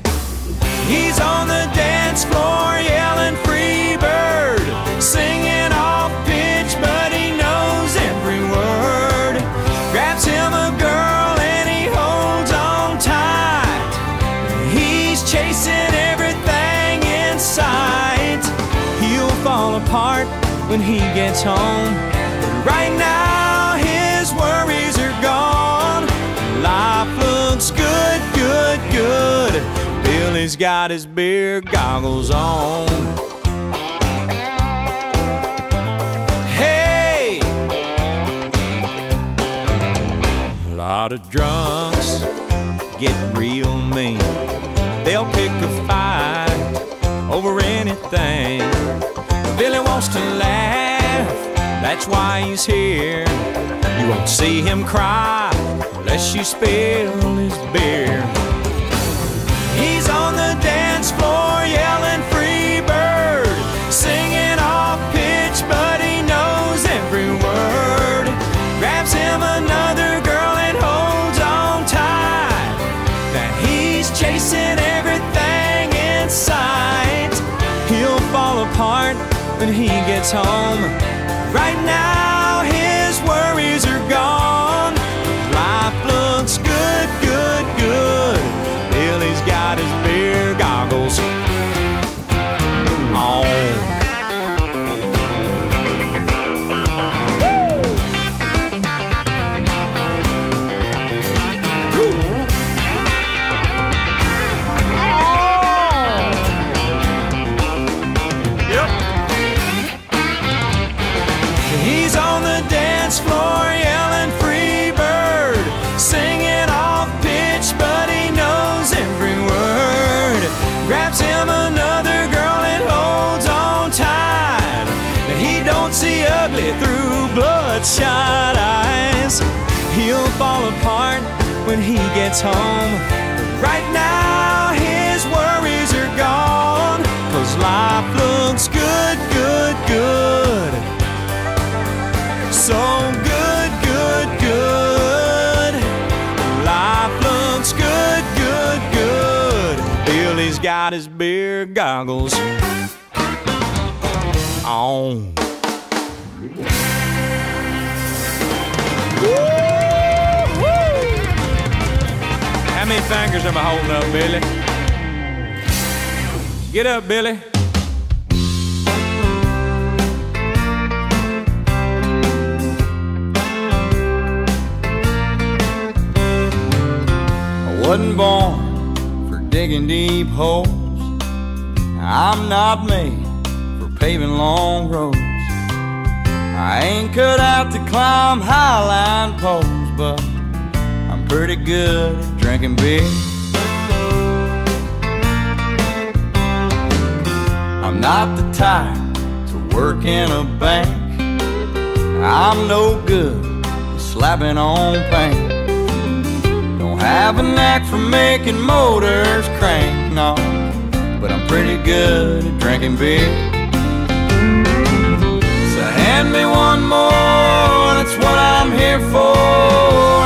He's on the dance floor yelling free bird, singing off pitch, but he knows every word. Grabs him a girl and he holds on tight. He's chasing everything in sight. He'll fall apart when he gets home, but right now his worries are gone. Life looks good, good, good. Billy's got his beer goggles on. Hey! A lot of drunks get real mean. They'll pick a fight over anything. Billy wants to laugh, that's why he's here. You won't see him cry unless you spill his beer. He's on the dance floor yelling free bird, singing off pitch, but he knows every word. Grabs him another girl and holds on tight. That he's chasing everything in sight. He'll fall apart when he gets home. Right now his worries are gone. Life looks good, good, good. Billy's got his beer goggles on. Yep. He's on the dance floor yelling free bird, singing off pitch, but he knows every word. Grabs him another girl and holds on tight. But he don't see ugly through bloodshot eyes. He'll fall apart when he gets home. Right now his worries are gone, 'cause life looks good, good, good. got his beer goggles on. How many fingers am I holding up, Billy? Get up, Billy. I wasn't born for digging deep holes. I'm not made for paving long roads. I ain't cut out to climb highline poles, but I'm pretty good at drinking beer. I'm not the type to work in a bank. I'm no good at slapping on paint. Don't have a knack for making motors crank, no, but I'm pretty good at drinking beer. So hand me one more, that's what I'm here for.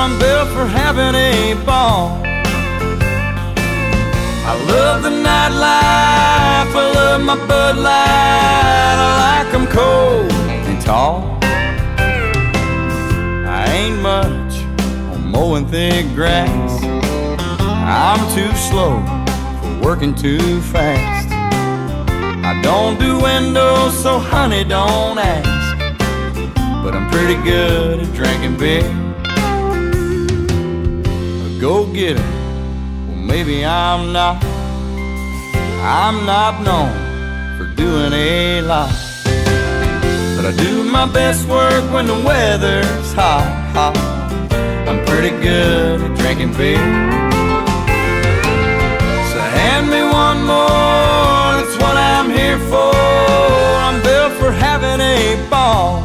I'm built for having a ball. I love the nightlife, I love my Bud Light. I like 'em cold and tall. I ain't much on mowing thick grass. I'm too slow for working too fast. I don't do windows, so honey, don't ask. But I'm pretty good at drinking beer. A go-getter, well, maybe I'm not. I'm not known for doing a lot, but I do my best work when the weather's hot, hot. I'm pretty good at drinking beer. So hand me one more, that's what I'm here for. I'm built for having a ball.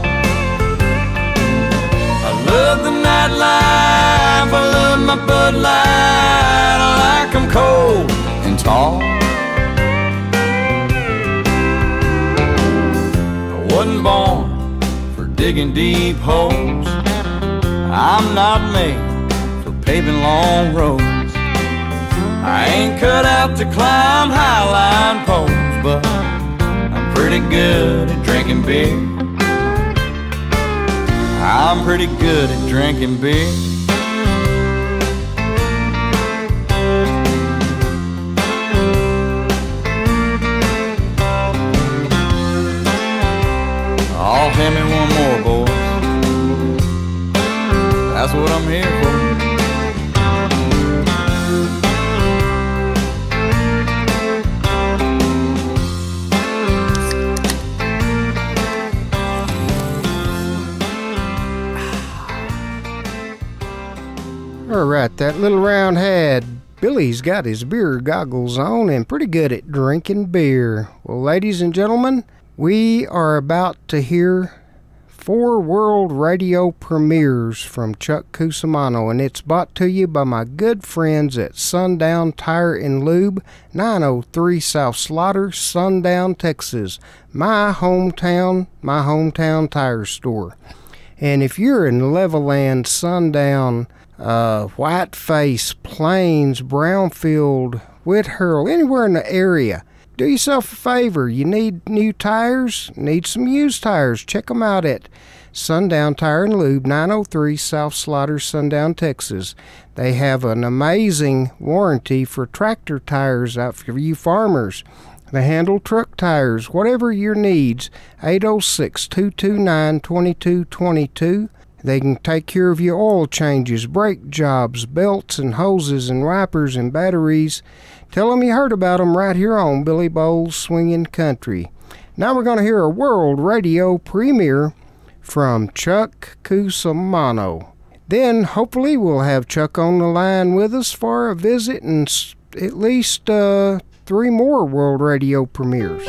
I love the nightlife, I love my Bud Light. I like 'em cold and tall. Wasn't born for digging deep holes. I'm not made for paving long roads. I ain't cut out to climb highline poles, but I'm pretty good at drinking beer. I'm pretty good at drinking beer. Oh, hand me one more, boys. That's what I'm here for. All right, that little round had Billy's got his beer goggles on and pretty good at drinking beer. Well, ladies and gentlemen, we are about to hear 4 world radio premieres from Chuck Cusimano, and it's brought to you by my good friends at Sundown Tire and Lube, 903 South Slaughter, Sundown, Texas, my hometown tire store. And if you're in Levelland, Sundown, Whiteface, Plains, Brownfield, Whitehurl, anywhere in the area, do yourself a favor. You need new tires, need some used tires. Check them out at Sundown Tire and Lube, 903 South Slaughter, Sundown, Texas. They have an amazing warranty for tractor tires out for you farmers. They handle truck tires, whatever your needs. 806-229-2222. They can take care of your oil changes, brake jobs, belts and hoses and wipers and batteries. Tell them you heard about them right here on Billy Bowles Swinging Country. Now we're going to hear a world radio premiere from Chuck Cusimano. Then hopefully we'll have Chuck on the line with us for a visit and at least 3 more world radio premieres.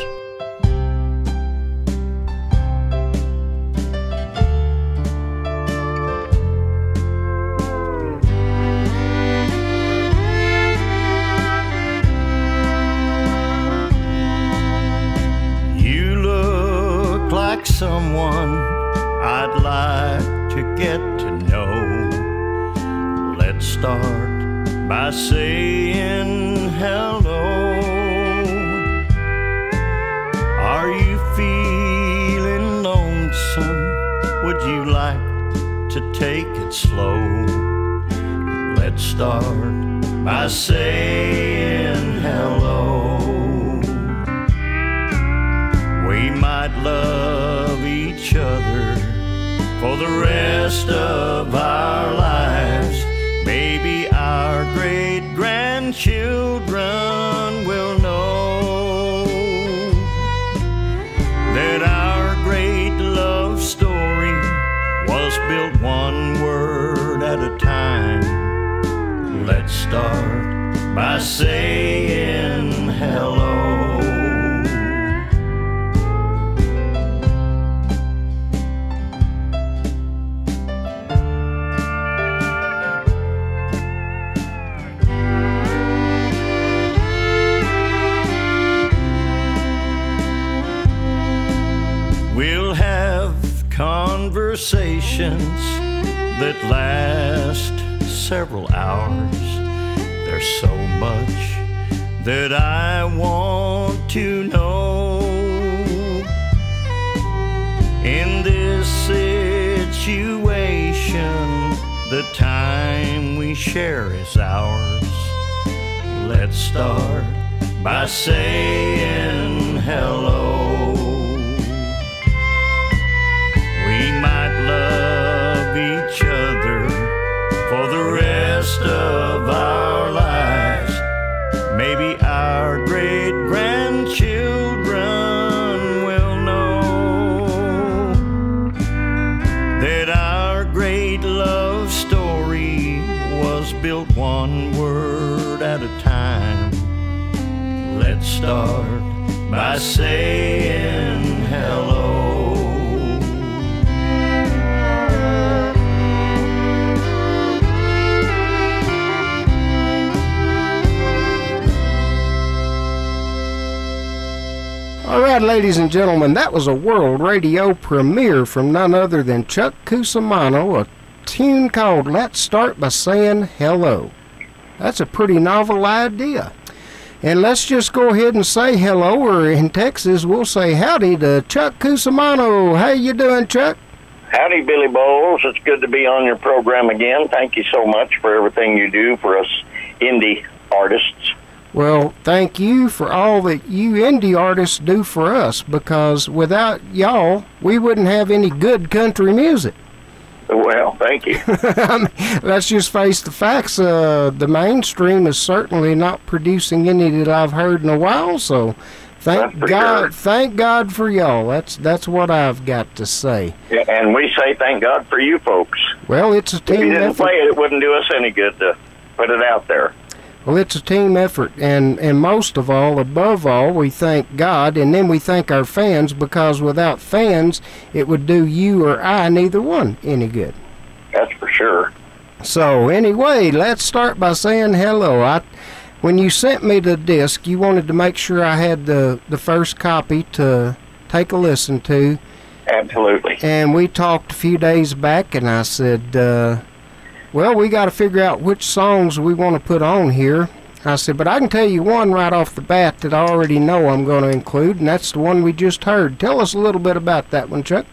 Someone I'd like to get to know. Let's start by saying hello. to take it slow. Let's start by saying hello. We might love each other for the rest of our lives. Maybe our great-grandchildren will know that our great love story was built one word at a time. Let's start by saying hello. We'll have conversations that last several hours. There's so much that I want to know. In this situation, the time we share is ours. Let's start by saying hello. We might love each other for the rest of our lives. Maybe our great-grandchildren will know that our great love story was built one word at a time. Let's start by saying hello. All right, ladies and gentlemen, that was a world radio premiere from none other than Chuck Cusimano, a tune called Let's Start by Saying Hello. That's a pretty novel idea. And let's just go ahead and say hello, or in Texas, we'll say howdy to Chuck Cusimano. How you doing, Chuck? Howdy, Billy Bowles. It's good to be on your program again. Thank you so much for everything you do for us indie artists. Well, thank you for all that you indie artists do for us, because without y'all, we wouldn't have any good country music. Well, thank you. I mean, let's just face the facts. The mainstream is certainly not producing any that I've heard in a while, so thank God. Sure. Thank God for y'all. That's what I've got to say. Yeah, and we say thank God for you folks. Well, it's a team effort. If you didn't play it, it wouldn't do us any good to put it out there. Well, it's a team effort, and most of all, above all, we thank God, and then we thank our fans, because without fans, it would do you or I, neither one, any good. That's for sure. So, anyway, let's start by saying hello. When you sent me the disc, you wanted to make sure I had the first copy to take a listen to. Absolutely. And we talked a few days back, and I said, well, we got to figure out which songs we want to put on here. I said, but I can tell you one right off the bat that I already know I'm going to include, and that's the one we just heard. Tell us a little bit about that one, Chuck.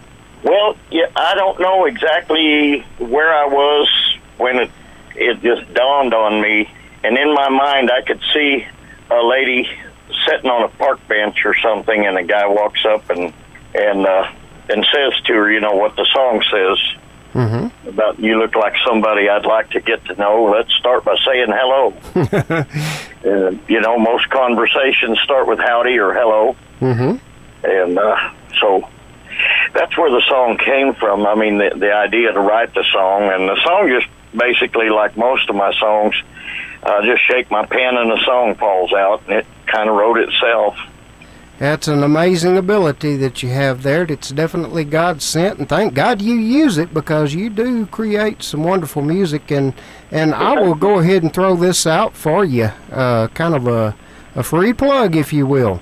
Well, yeah, I don't know exactly where I was when it just dawned on me, and in my mind I could see a lady sitting on a park bench or something, and a guy walks up and says to her, you know, what the song says. Mm-hmm. About you look like somebody I'd like to get to know. Let's start by saying hello. You know, most conversations start with howdy or hello. Mm-hmm. And so that's where the song came from. I mean, the idea to write the song. And the song just basically, like most of my songs, just shake my pen and the song falls out. And it kind of wrote itself. That's an amazing ability that you have there. It's definitely God sent, and thank God you use it, because you do create some wonderful music. And I will go ahead and throw this out for you, kind of a free plug, if you will,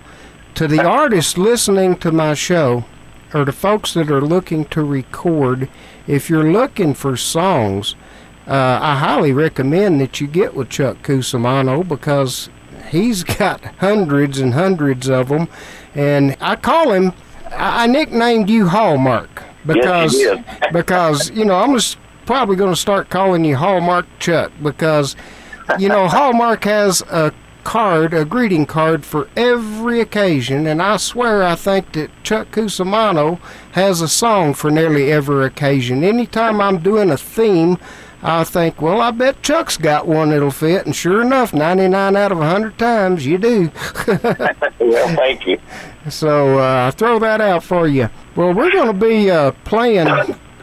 to the artists listening to my show, or the folks that are looking to record. If you're looking for songs, I highly recommend that you get with Chuck Cusimano, because he's got hundreds and hundreds of them, and I call him, I nicknamed you Hallmark, because, yes, because, you know, I'm just probably going to start calling you Hallmark Chuck because, you know, Hallmark has a greeting card for every occasion, and I swear I think that Chuck Cusimano has a song for nearly every occasion. Anytime I'm doing a theme, I think, well, I bet Chuck's got one that'll fit, and sure enough, 99 out of 100 times, you do. Well, thank you. So I throw that out for you. Well, we're going to be playing,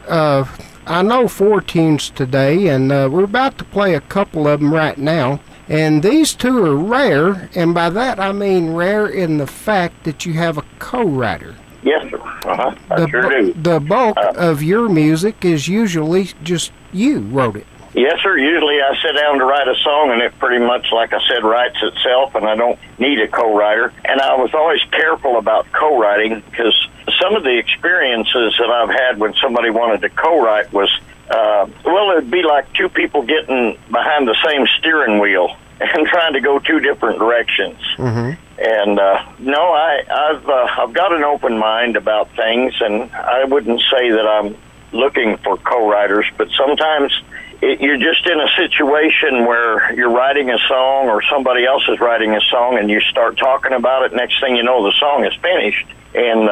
I know 4 tunes today, and we're about to play a couple of them right now. And these two are rare, and by that I mean rare in the fact that you have a co-writer. Yes, sir. I sure do. The bulk of your music is usually just you wrote it. Yes, sir. Usually I sit down to write a song, and it pretty much, like I said, writes itself, and I don't need a co-writer. And I was always careful about co-writing because some of the experiences that I've had when somebody wanted to co-write was, well, it'd be like 2 people getting behind the same steering wheel and trying to go 2 different directions. Mm-hmm. And no, I've got an open mind about things, and I wouldn't say that I'm looking for co-writers, but sometimes you're just in a situation where you're writing a song or somebody else is writing a song, and you start talking about it. Next thing you know, the song is finished. And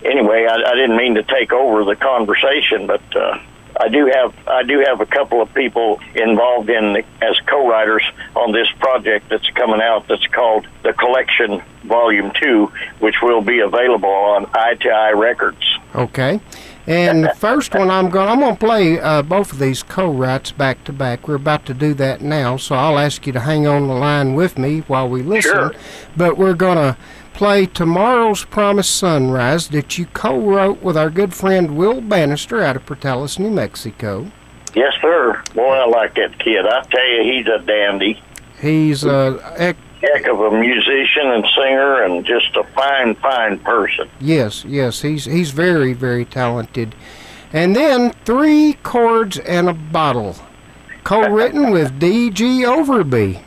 anyway, I didn't mean to take over the conversation, but I do have a couple of people involved as co-writers on this project that's coming out. That's called The Collection Volume 2, which will be available on Eye Records. Okay. And the first one I'm going to play both of these co-writes back to back. We're about to do that now, so I'll ask you to hang on the line with me while we listen. Sure. But we're going to play Tomorrow's Promised Sunrise that you co-wrote with our good friend Will Bannister out of Portales, New Mexico. Yes, sir. Boy, I like that kid. I tell you, he's a dandy. He's heck of a musician and singer, and just a fine, fine person. Yes, he's very, very talented. And then 3 Chords and a Bottle, co-written with D.G. Overby.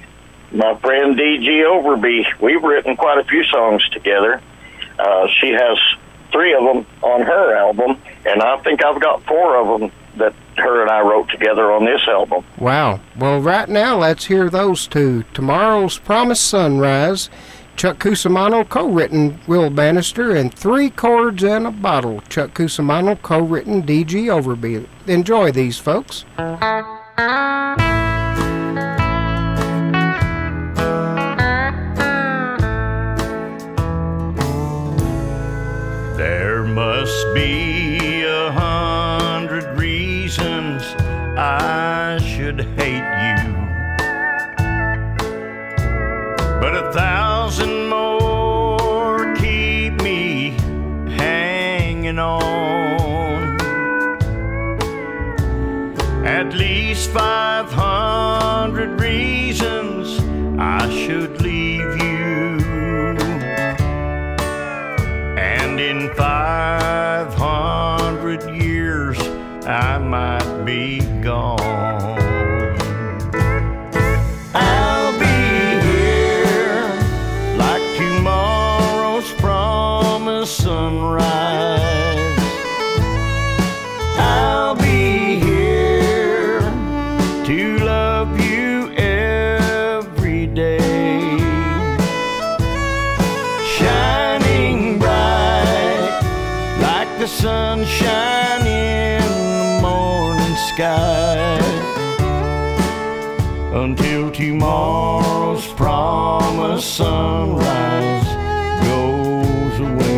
My friend D.G. Overby. We've written quite a few songs together. She has 3 of them on her album, and I think I've got 4 of them that her and I wrote together on this album. Wow. Well, right now, let's hear those 2. Tomorrow's Promised Sunrise, Chuck Cusimano, co-written Will Bannister, and 3 Chords and a Bottle, Chuck Cusimano, co-written D.G. Overby. Enjoy these, folks. There must be 100 reasons I should hate you, but 1,000 more keep me hanging on. At least 500 reasons I should leave you, and in 500 years I might be gone. I'll be here like tomorrow's promised sunrise. I'll be here to love you every day, shining bright like the sunshine in the morning sky, until tomorrow's promised sunrise goes away.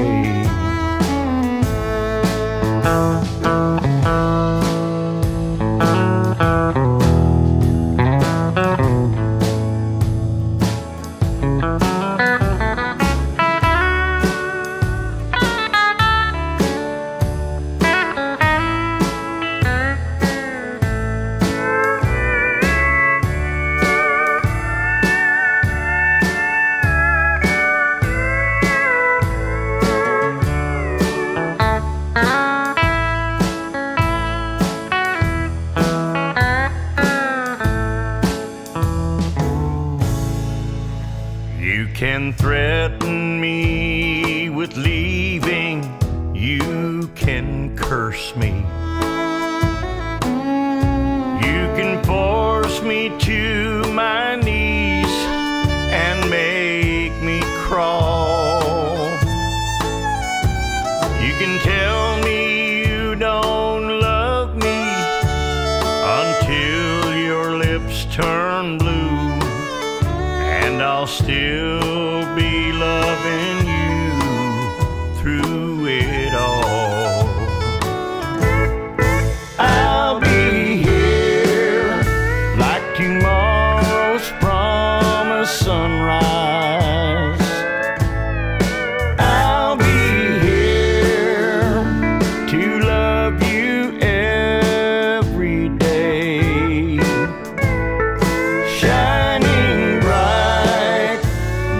You can threaten me with leaving, you can curse me, force me to my knees and make me crawl. You can tell me you don't love me until your lips turn blue, and I'll still be loving you through it all. I'll be here like tomorrow's promised sunrise. I'll be here to love you every day, shining bright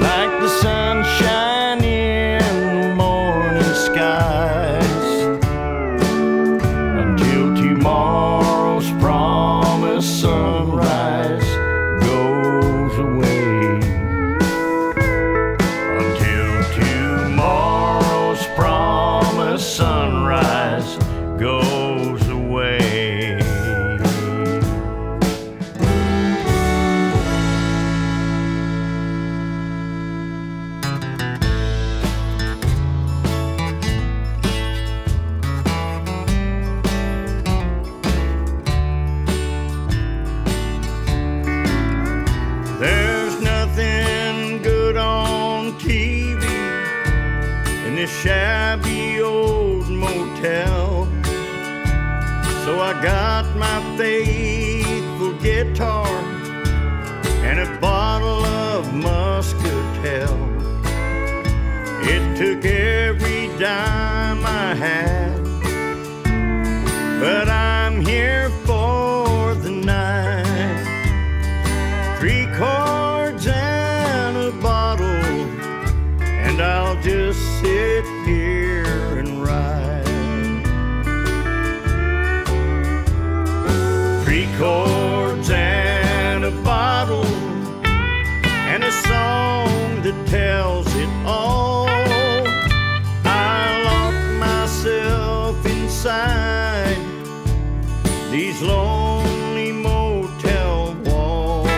like the sunshine in the morning skies, until tomorrow's promised sunrise goes away. Until tomorrow's promised sunrise goes away. There's nothing good on TV in this shabby old motel, so I got my faithful guitar and a bottle of muscatel. It took every dime I had, but I'm here for the night. 3 chords and a bottle, and I'll just sit here and write. 3 chords and a bottle, and a song that tells it all. I lock myself inside these lonely motel walls.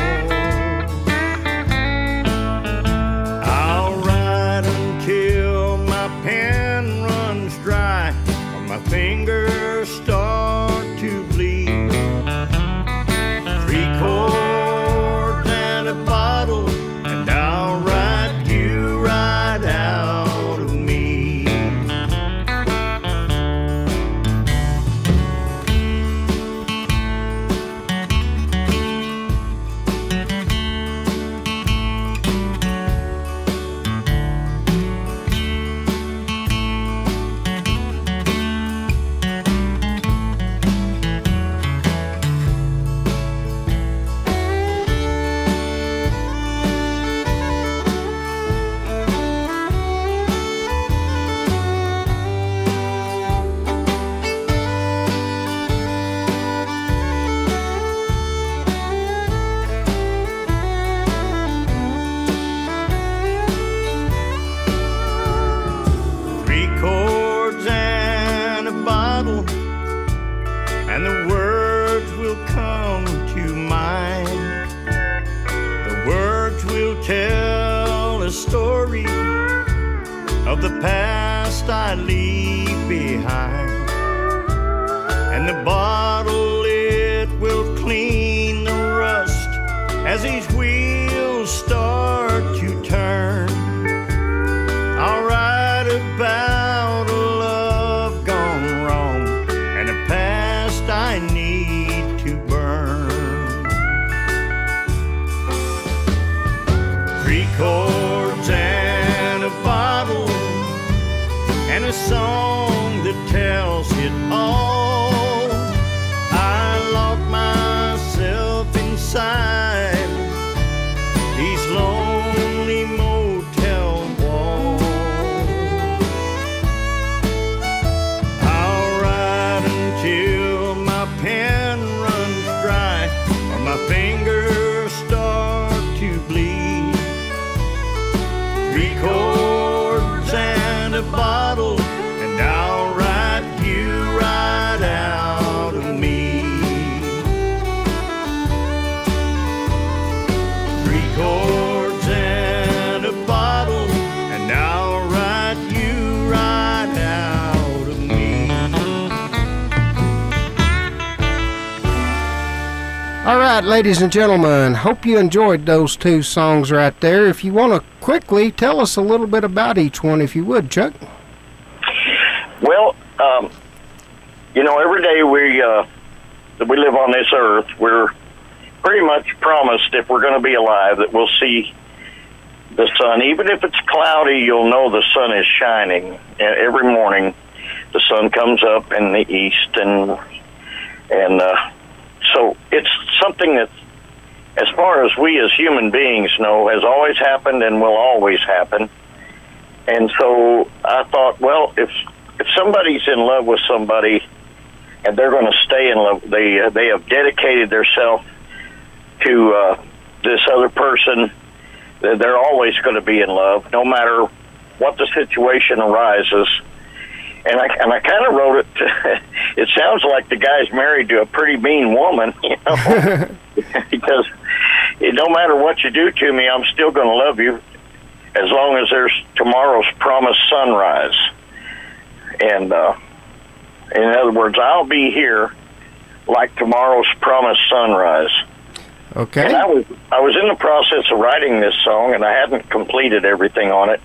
I'll write until my pen runs dry or my fingers start to bleed. 3 chords and a bottle, and I'll write you right out of me. And the words will come to mind. The words will tell a story of the past I leave behind. And the bottle, it will clean the rust as these wheels start to turn. I'll write about a love gone wrong and a past I need to burn. 3 chords and a bottle, and a song that tells it all. I lock myself inside these lonely motel walls. I'll write until my pen runs dry or my fingers start to bleed. 3 chords and a bottle, and I'll write you right right, ladies and gentlemen, hope you enjoyed those two songs right there. If you want to quickly tell us a little bit about each one, if you would, Chuck. Well, you know, every day that we live on this earth, we're pretty much promised, if we're going to be alive, that we'll see the sun. Even if it's cloudy, you'll know the sun is shining. Every morning, the sun comes up in the east, and so it's something that, as far as we as human beings know, has always happened and will always happen. And so I thought, well, if somebody's in love with somebody and they're going to stay in love, they have dedicated themselves to this other person, they're always going to be in love, no matter what the situation arises. And I kind of wrote it. It sounds like the guy's married to a pretty mean woman, you know, because no matter what you do to me, I'm still going to love you as long as there's tomorrow's promised sunrise. And in other words, I'll be here like tomorrow's promised sunrise. Okay. And I was in the process of writing this song, and I hadn't completed everything on it.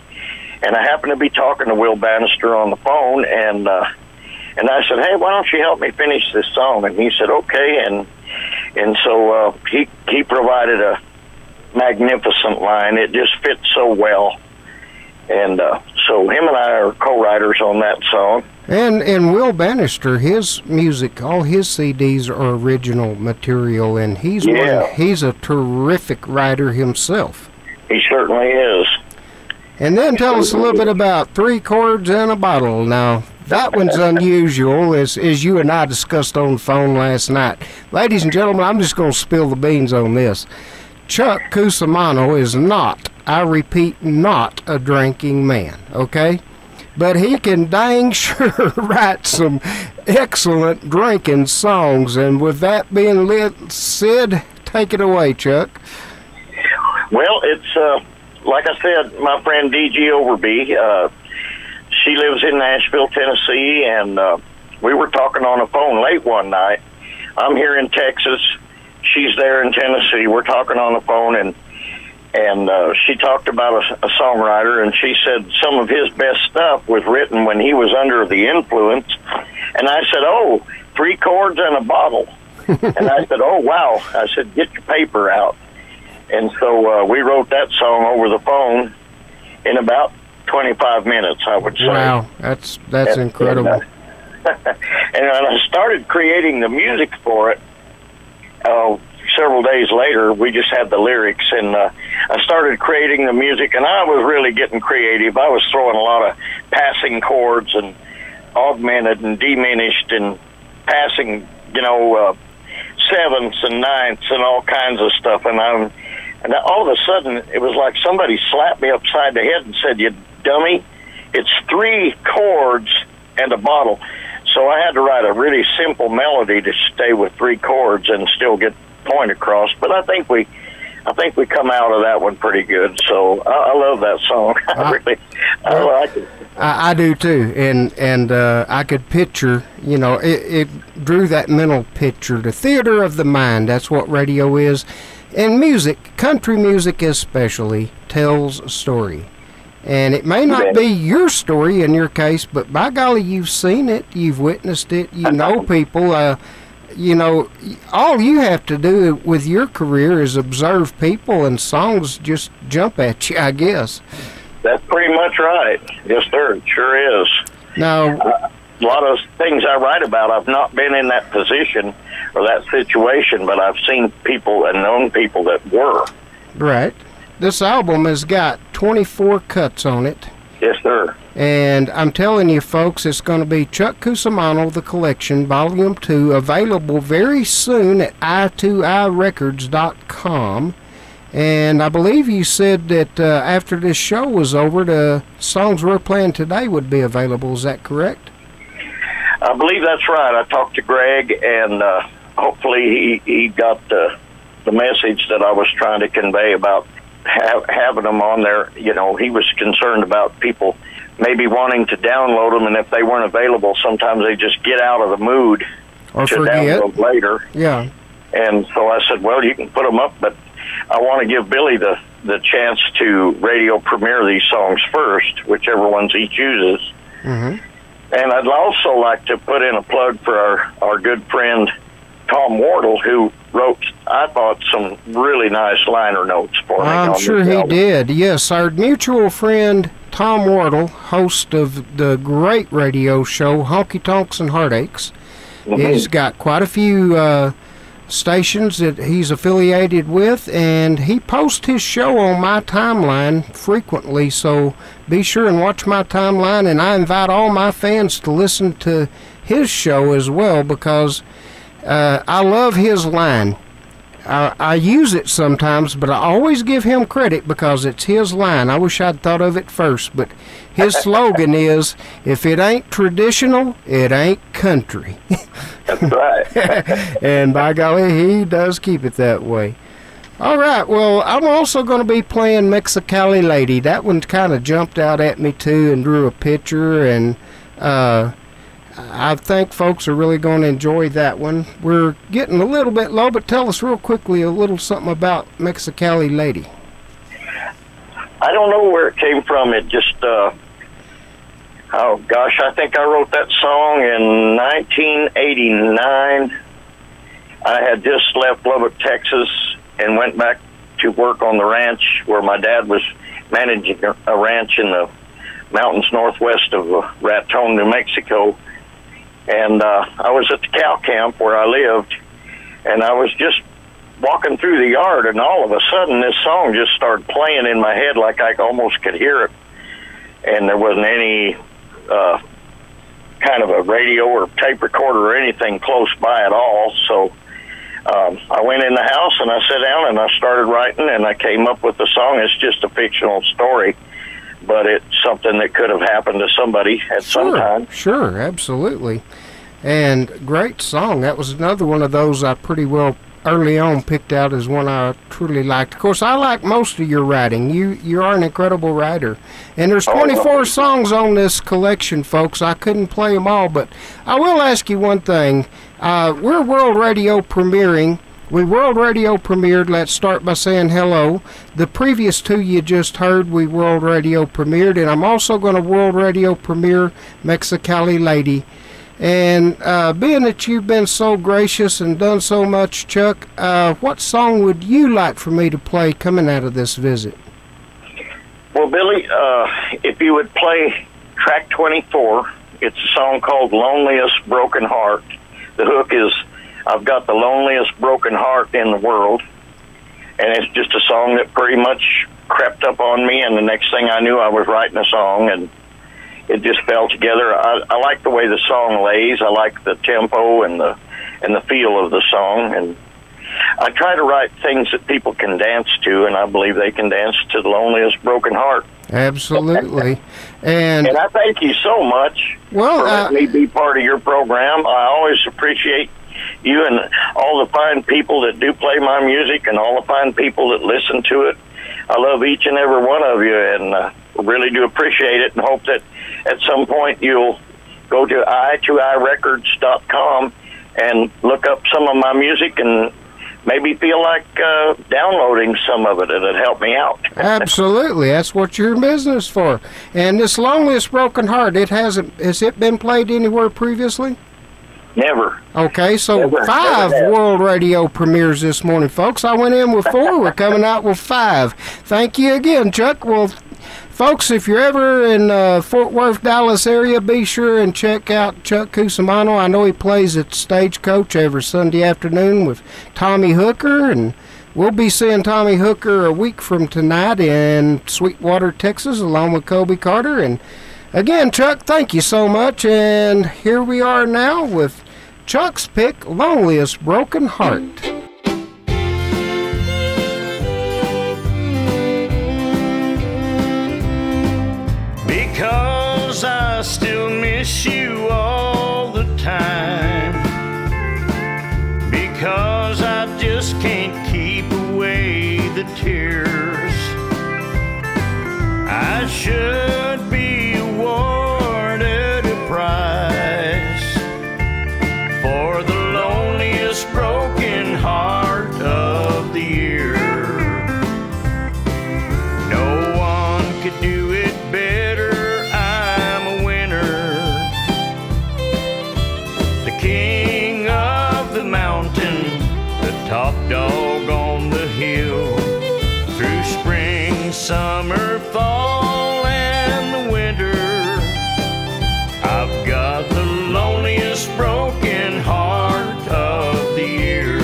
And I happened to be talking to Will Bannister on the phone, and I said, "Hey, why don't you help me finish this song?" And he said, "Okay." And so he provided a magnificent line. It just fits so well. And so him and I are co-writers on that song. And Will Bannister, his music, all his CDs are original material, and he's a terrific writer himself. He certainly is. And then tell us a little bit about Three Chords and a Bottle. Now, that one's unusual, as you and I discussed on the phone last night. Ladies and gentlemen, I'm just going to spill the beans on this. Chuck Cusimano is not, I repeat, not a drinking man, okay? But he can dang sure write some excellent drinking songs. And with that being said, take it away, Chuck. Well, it's... like I said, my friend D.G. Overby, she lives in Nashville, Tennessee, and we were talking on the phone late one night. I'm here in Texas. She's there in Tennessee. We're talking on the phone, and she talked about a songwriter, and she said some of his best stuff was written when he was under the influence. And I said, "Oh, Three Chords and a Bottle." And I said, "Oh, wow." I said, "Get your paper out." And so we wrote that song over the phone in about 25 minutes, I would say. Wow, that's incredible. And I started creating the music for it several days later. We just had the lyrics, and I started creating the music, and I was really getting creative. I was throwing a lot of passing chords and augmented and diminished and passing, sevenths and ninths and all kinds of stuff. And all of a sudden, it was like somebody slapped me upside the head and said, "You dummy, it's three chords and a bottle." So I had to write a really simple melody to stay with three chords and still get the point across. But I think we come out of that one pretty good. So I love that song. I like it. I do too, and I could picture, it drew that mental picture. The theater of the mind, that's what radio is. And music, country music especially, tells a story. And it may not be your story in your case, but by golly, you've seen it, you've witnessed it, you know people. All you have to do with your career is observe people, and songs just jump at you, I guess. That's pretty much right. Yes, sir. It sure is. Now, a lot of things I write about, I've not been in that position or that situation, but I've seen people and known people that were. Right. This album has got 24 cuts on it. Yes, sir. And I'm telling you, folks, it's going to be Chuck Cusimano, The Collection, Volume 2, available very soon at i2irecords.com. And I believe you said that after this show was over, the songs we're playing today would be available. Is that correct? I believe that's right. I talked to Greg, and hopefully he got the message that I was trying to convey about having them on there. He was concerned about people maybe wanting to download them, and if they weren't available, sometimes they just get out of the mood or to forget. Download later. Yeah. And so I said, well, you can put them up, but I want to give Billy the chance to radio premiere these songs first, whichever ones he chooses. Mm-hmm. And I'd also like to put in a plug for our good friend Tom Wardle, who wrote, I thought, some really nice liner notes for me. I'm sure he did. Yes, our mutual friend Tom Wardle, host of the great radio show Honky Tonks and Heartaches. Mm-hmm. He's got quite a few stations that he's affiliated with, and he posts his show on my timeline frequently, so be sure and watch my timeline, and I invite all my fans to listen to his show as well, because I love his line. I use it sometimes, but I always give him credit because it's his line. I wish I'd thought of it first, but his slogan is, if it ain't traditional, it ain't country. That's right. And by golly, he does keep it that way. All right, well, I'm also going to be playing Mexicali Lady. That one kind of jumped out at me, too, and drew a picture, and I think folks are really going to enjoy that one. We're getting a little bit low, but tell us real quickly a little something about Mexicali Lady. I don't know where it came from. It just, oh gosh, I think I wrote that song in 1989. I had just left Lubbock, Texas, and went back to work on the ranch where my dad was managing a ranch in the mountains northwest of Raton, New Mexico. And I was at the cow camp where I lived, and I was just walking through the yard, and all of a sudden this song just started playing in my head like I almost could hear it. And there wasn't any kind of a radio or tape recorder or anything close by at all. So I went in the house and I sat down and I started writing, and I came up with the song. It's just a fictional story, but it's something that could have happened to somebody at some time. Sure, absolutely. And great song. That was another one of those I pretty well early on picked out as one I truly liked. Of course, I like most of your writing. You are an incredible writer. And there's 24 songs on this collection, folks. I couldn't play them all, but I will ask you one thing. We're world radio premiering. We world radio premiered. Let's start by saying hello. The previous two you just heard, we world radio premiered, and I'm also going to world radio premiere Mexicali Lady. And being that you've been so gracious and done so much, Chuck, what song would you like for me to play coming out of this visit? Well, Billy, if you would play track 24, it's a song called Loneliest Broken Heart. The hook is, I've got the loneliest broken heart in the world. And it's just a song that pretty much crept up on me, and the next thing I knew I was writing a song, and it just fell together. I like the way the song lays. I like the tempo and the feel of the song, and I try to write things that people can dance to, and I believe they can dance to the loneliest broken heart. Absolutely. And I thank you so much for letting me be part of your program. I always appreciate you and all the fine people that do play my music and all the fine people that listen to it. I love each and every one of you, and really do appreciate it, and hope that at some point you'll go to i2irecords.com and look up some of my music and maybe feel like downloading some of it. It'd help me out. Absolutely. That's what you're in business for. And this Loneliest Broken Heart, has it been played anywhere previously? Never. Okay, so five world radio premieres this morning, folks. I went in with 4. We're coming out with 5. Thank you again, Chuck. Well, folks, if you're ever in Fort Worth, Dallas area, be sure and check out Chuck Cusimano. I know he plays at Stagecoach every Sunday afternoon with Tommy Hooker, and we'll be seeing Tommy Hooker a week from tonight in Sweetwater, Texas, along with Kobe Carter. And again, Chuck, thank you so much. And here we are now with Chuck's pick, Loneliest Broken Heart. Because I still miss you all the time. Because I just can't keep away the tears. I should be awarded a prize for the loneliest broken heart could do it better. I'm a winner. The king of the mountain, the top dog on the hill. Through spring, summer, fall, and the winter, I've got the loneliest broken heart of the year.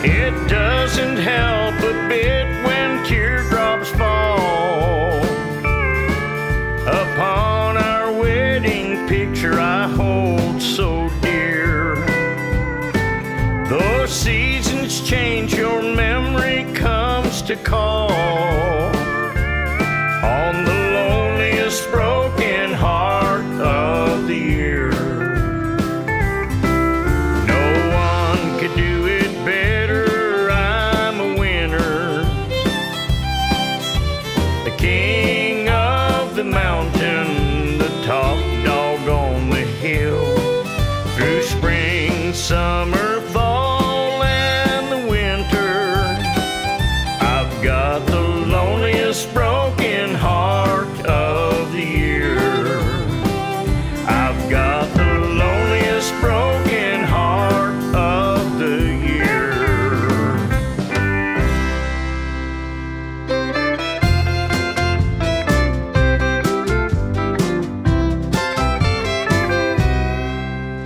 It doesn't help a bit when teardrops fall upon our wedding picture I hold so dear. Though seasons change, your memory comes to call on the loneliest broken heart of the year. No one could do it better. I'm a winner. The king of the mountain, the top dog on the hill. Through spring, summer, fall, and the winter, I've got the loneliest broken heart of the year. I've got the loneliest broken heart of the year.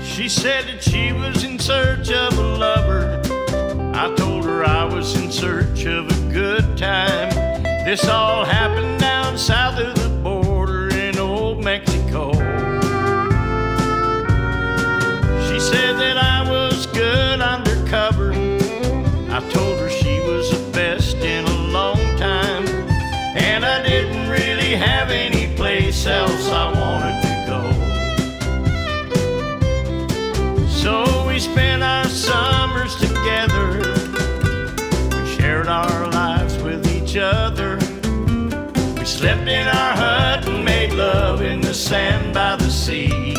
She said that she was in search of a lover. I told her I was in search of a good time. This all happened down south of the border in old Mexico. She said that I was good undercover. I told her she was the best in a long time, and I didn't really have any place else I wanted to go. So we spent our summers together. We shared our lives with each other. We slept in our hut and made love in the sand by the sea.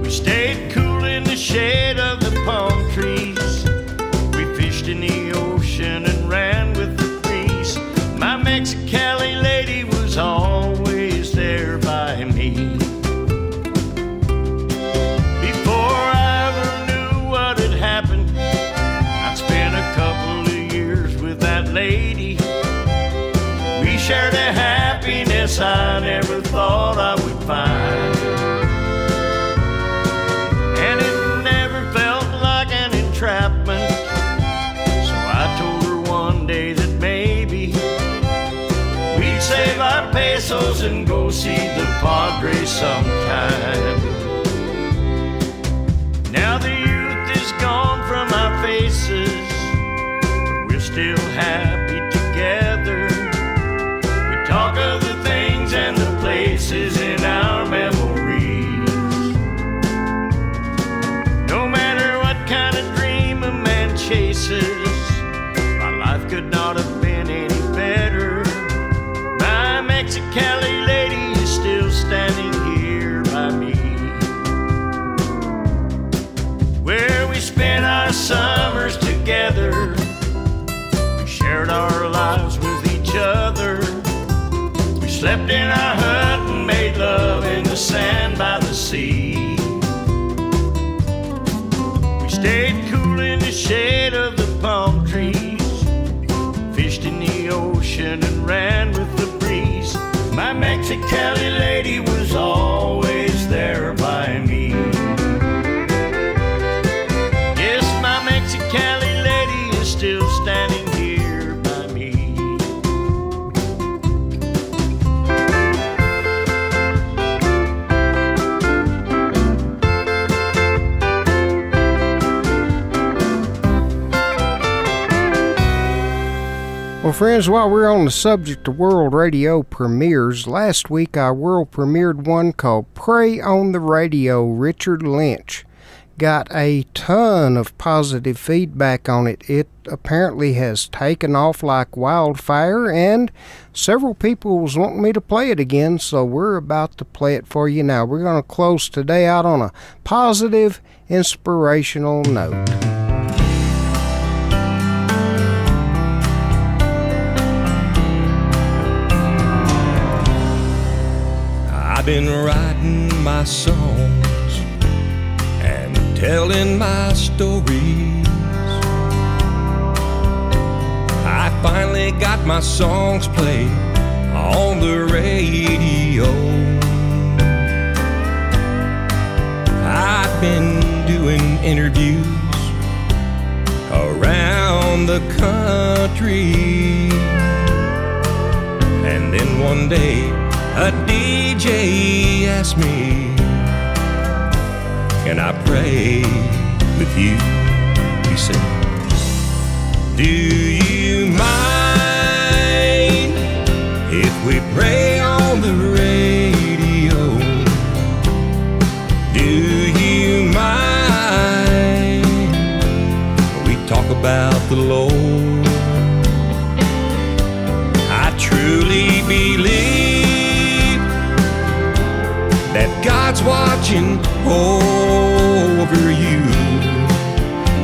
We stayed cool in the shade of the palm trees. We fished in the ocean and ran with the breeze. My Mexicali lady was always there by me. Before I ever knew what had happened, I spent a couple of years with that lady. We shared a happiness I never thought I would find. And it never felt like an entrapment. So I told her one day that maybe we'd save our pesos and go see the Padres sometime. Now the youth is gone from our faces, but we're still happy together. We talk of the things and the places in our memories. No matter what kind of dream a man chases, my life could not have been any better. My Mexicali lady is still standing here by me, where we spent our summers together. We shared our lives with each other. We slept in our hut and made love in the sand by the sea. We stayed cool in the shade of the palm trees, fished in the ocean and ran with the breeze. My My Mexicali lady was always there by me. Yes, my Mexicali lady is still standing here by me. Well, friends, while we're on the subject of world radio premieres, last week I world premiered one called Pray on the Radio, Richard Lynch. Got a ton of positive feedback on it. It apparently has taken off like wildfire, and several people was wanting me to play it again, so we're about to play it for you now. We're going to close today out on a positive, inspirational note. I've been writing my songs and telling my stories. I finally got my songs played on the radio. I've been doing interviews around the country, and then one day a DJ asked me, can I pray with you? He said, do you mind if we pray on the radio? Do you mind we talk about the Lord? I truly believe that God's watching over you.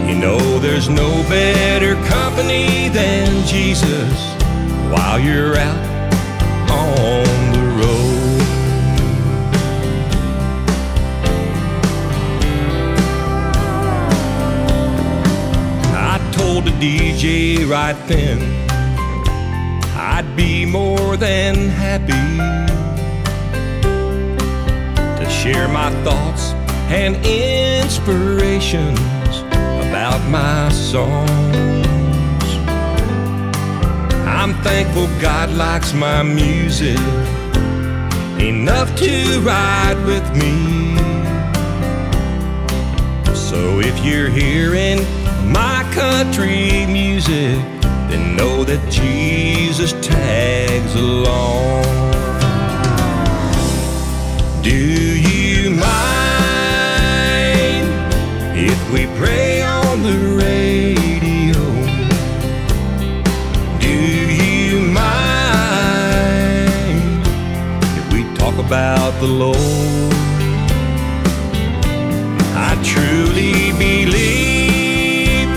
You know there's no better company than Jesus while you're out on the road. I told the DJ right then I'd be more than happy to share my thoughts and inspirations about my songs. I'm thankful God likes my music enough to ride with me. So if you're hearing my country music, then know that Jesus tags along. Do you mind if we pray on the radio? Do you mind if we talk about the Lord? I truly believe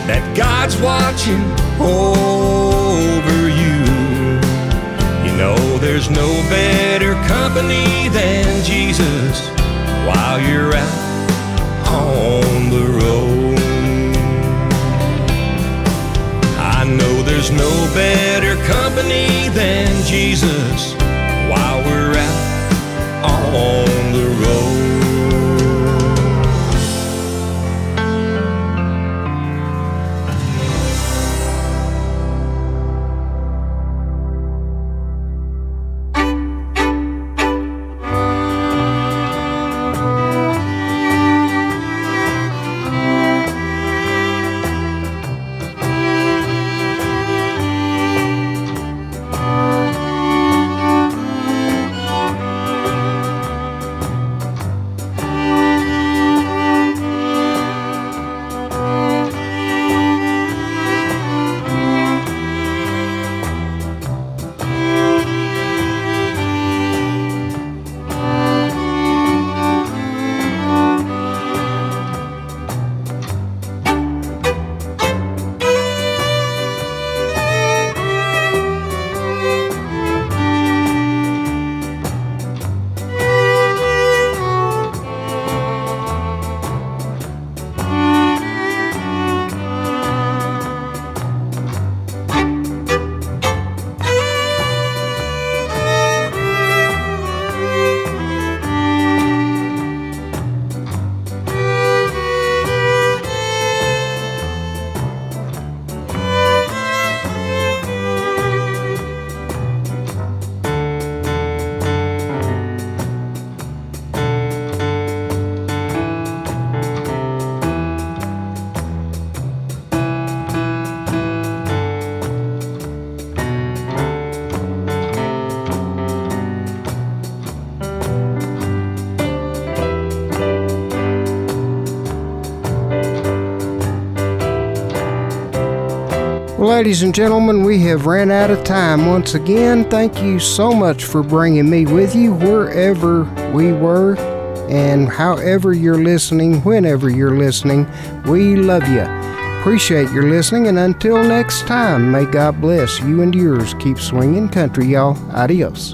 that God's watching over you. You know there's no better company than Jesus while you're out on the road. I know there's no better company than Jesus while we're out on the road. ladies and gentlemen, we have ran out of time once again. Thank you so much for bringing me with you wherever we were and however you're listening, whenever you're listening. We love you. Appreciate your listening, and until next time, may God bless you and yours. Keep swinging country, y'all. Adios.